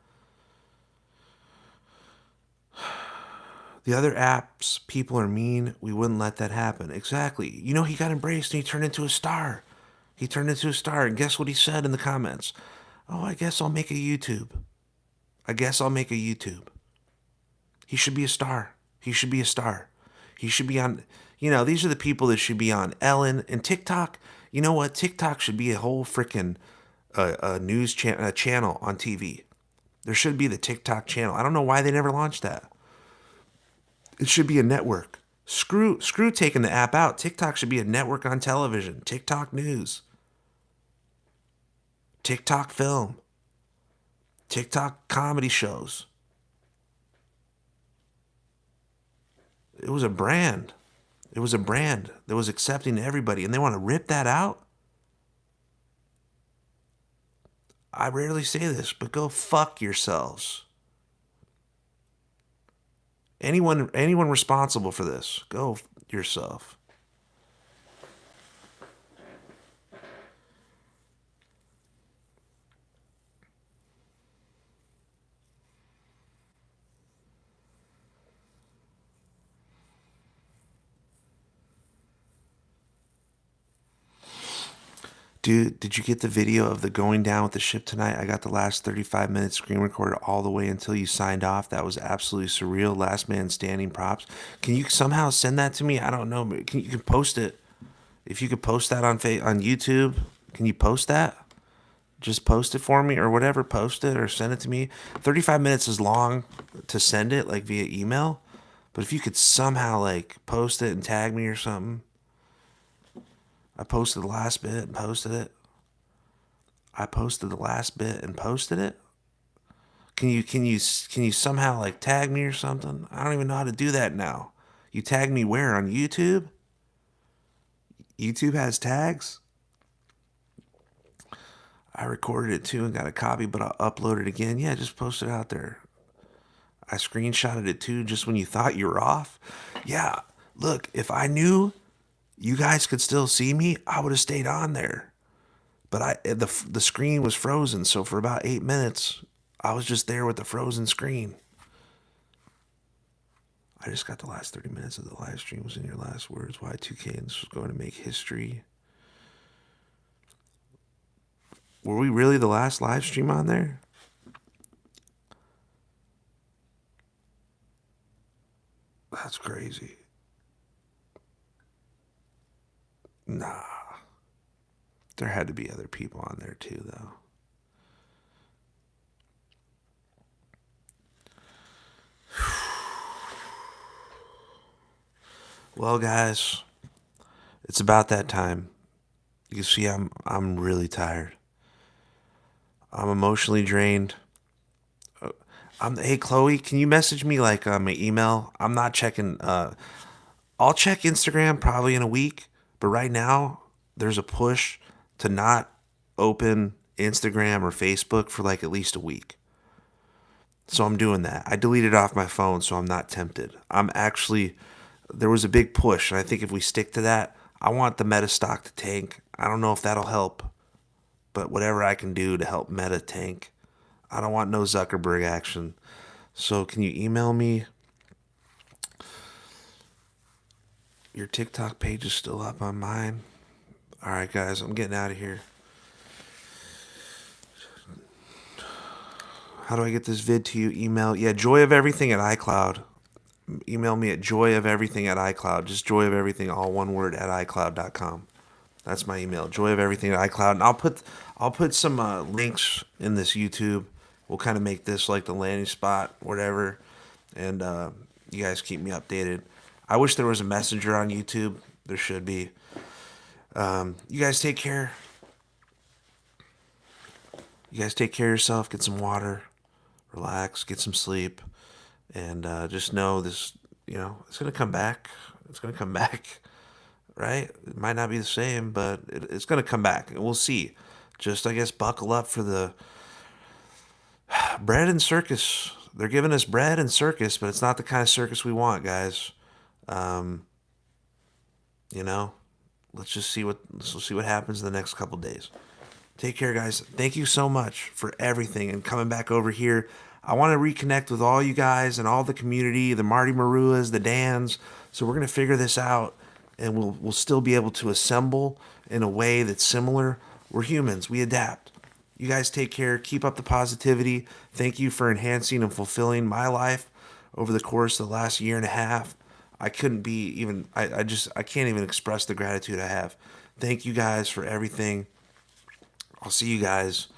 The other apps, people are mean. We wouldn't let that happen. Exactly. He got embraced and he turned into a star. He turned into a star. And guess what he said in the comments? Oh, I guess I'll make a YouTube. I guess I'll make a YouTube. He should be a star. He should be a star. He should be on, these are the people that should be on Ellen and TikTok. You know what? TikTok should be a whole freaking a news channel on TV. There should be the TikTok channel. I don't know why they never launched that. It should be a network. Screw taking the app out. TikTok should be a network on television. TikTok news. TikTok film. TikTok comedy shows. It was a brand. It was a brand that was accepting to everybody, and they want to rip that out? I rarely say this, but go fuck yourselves. Anyone responsible for this, go yourself. Dude, did you get the video of the going down with the ship tonight? I got the last 35 minutes screen recorded all the way until you signed off. That was absolutely surreal. Last man standing props. Can you somehow send that to me? I don't know. But you can post it. If you could post that on YouTube, can you post that? Just post it for me or whatever. Post it or send it to me. 35 minutes is long to send it, like via email. But if you could somehow like post it and tag me or something. I posted the last bit and posted it. I posted the last bit and posted it. Can you somehow like tag me or something? I don't even know how to do that now. You tag me where? On YouTube? YouTube has tags? I recorded it too and got a copy, but I'll upload it again. Yeah, just post it out there. I screenshotted it too just when you thought you were off. Yeah, look, if I knew you guys could still see me, I would have stayed on there. But the screen was frozen, so for about 8 minutes, I was just there with the frozen screen. I just got the last 30 minutes of the live stream was in your last words. Y2K and this was going to make history. Were we really the last live stream on there? That's crazy. Nah. There had to be other people on there too, though. Well, guys, it's about that time. You see, I'm really tired. I'm emotionally drained. Hey Chloe, can you message me like my email? I'm not checking. I'll check Instagram probably in a week, but right now there's a push to not open Instagram or Facebook for like at least a week. So I'm doing that. I deleted it off my phone so I'm not tempted. I'm actually there was a big push, and I think if we stick to that, I want the Meta stock to tank. I don't know if that'll help, but whatever I can do to help Meta tank. I don't want no Zuckerberg action. So can you email me? Your TikTok page is still up on mine. All right, guys, I'm getting out of here. How do I get this vid to you? Email. Yeah, joy of everything at iCloud. Email me at joyofelverything at iCloud. Just joy of everything, all one word, at iCloud.com. That's my email. Joy of everything at iCloud. And I'll put some links in this YouTube. We'll kind of make this like the landing spot, whatever. And you guys keep me updated. I wish there was a messenger on YouTube. There should be. You guys take care. You guys take care of yourself. Get some water. Relax. Get some sleep. And just know this, it's going to come back. It's going to come back, right? It might not be the same, but it's going to come back. And we'll see. Just, I guess, buckle up for the bread and circus. They're giving us bread and circus, but it's not the kind of circus we want, guys. Um, you know, let's see what happens in the next couple days. Take care, guys. Thank you so much for everything and coming back over here. I want to reconnect with all you guys and all the community, the Marty Maruas, the Dans. So we're gonna figure this out, and we'll still be able to assemble in a way that's similar. We're humans. We adapt. You guys take care. Keep up the positivity. Thank you for enhancing and fulfilling my life over the course of the last year and a half. I couldn't be even. I can't even express the gratitude I have. Thank you guys for everything. I'll see you guys.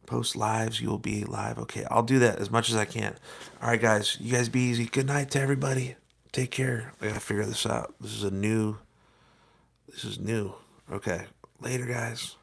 Post lives, you will be live. Okay, I'll do that as much as I can. All right, guys, you guys be easy. Good night to everybody. Take care. I gotta figure this out. This is new. Okay, later, guys.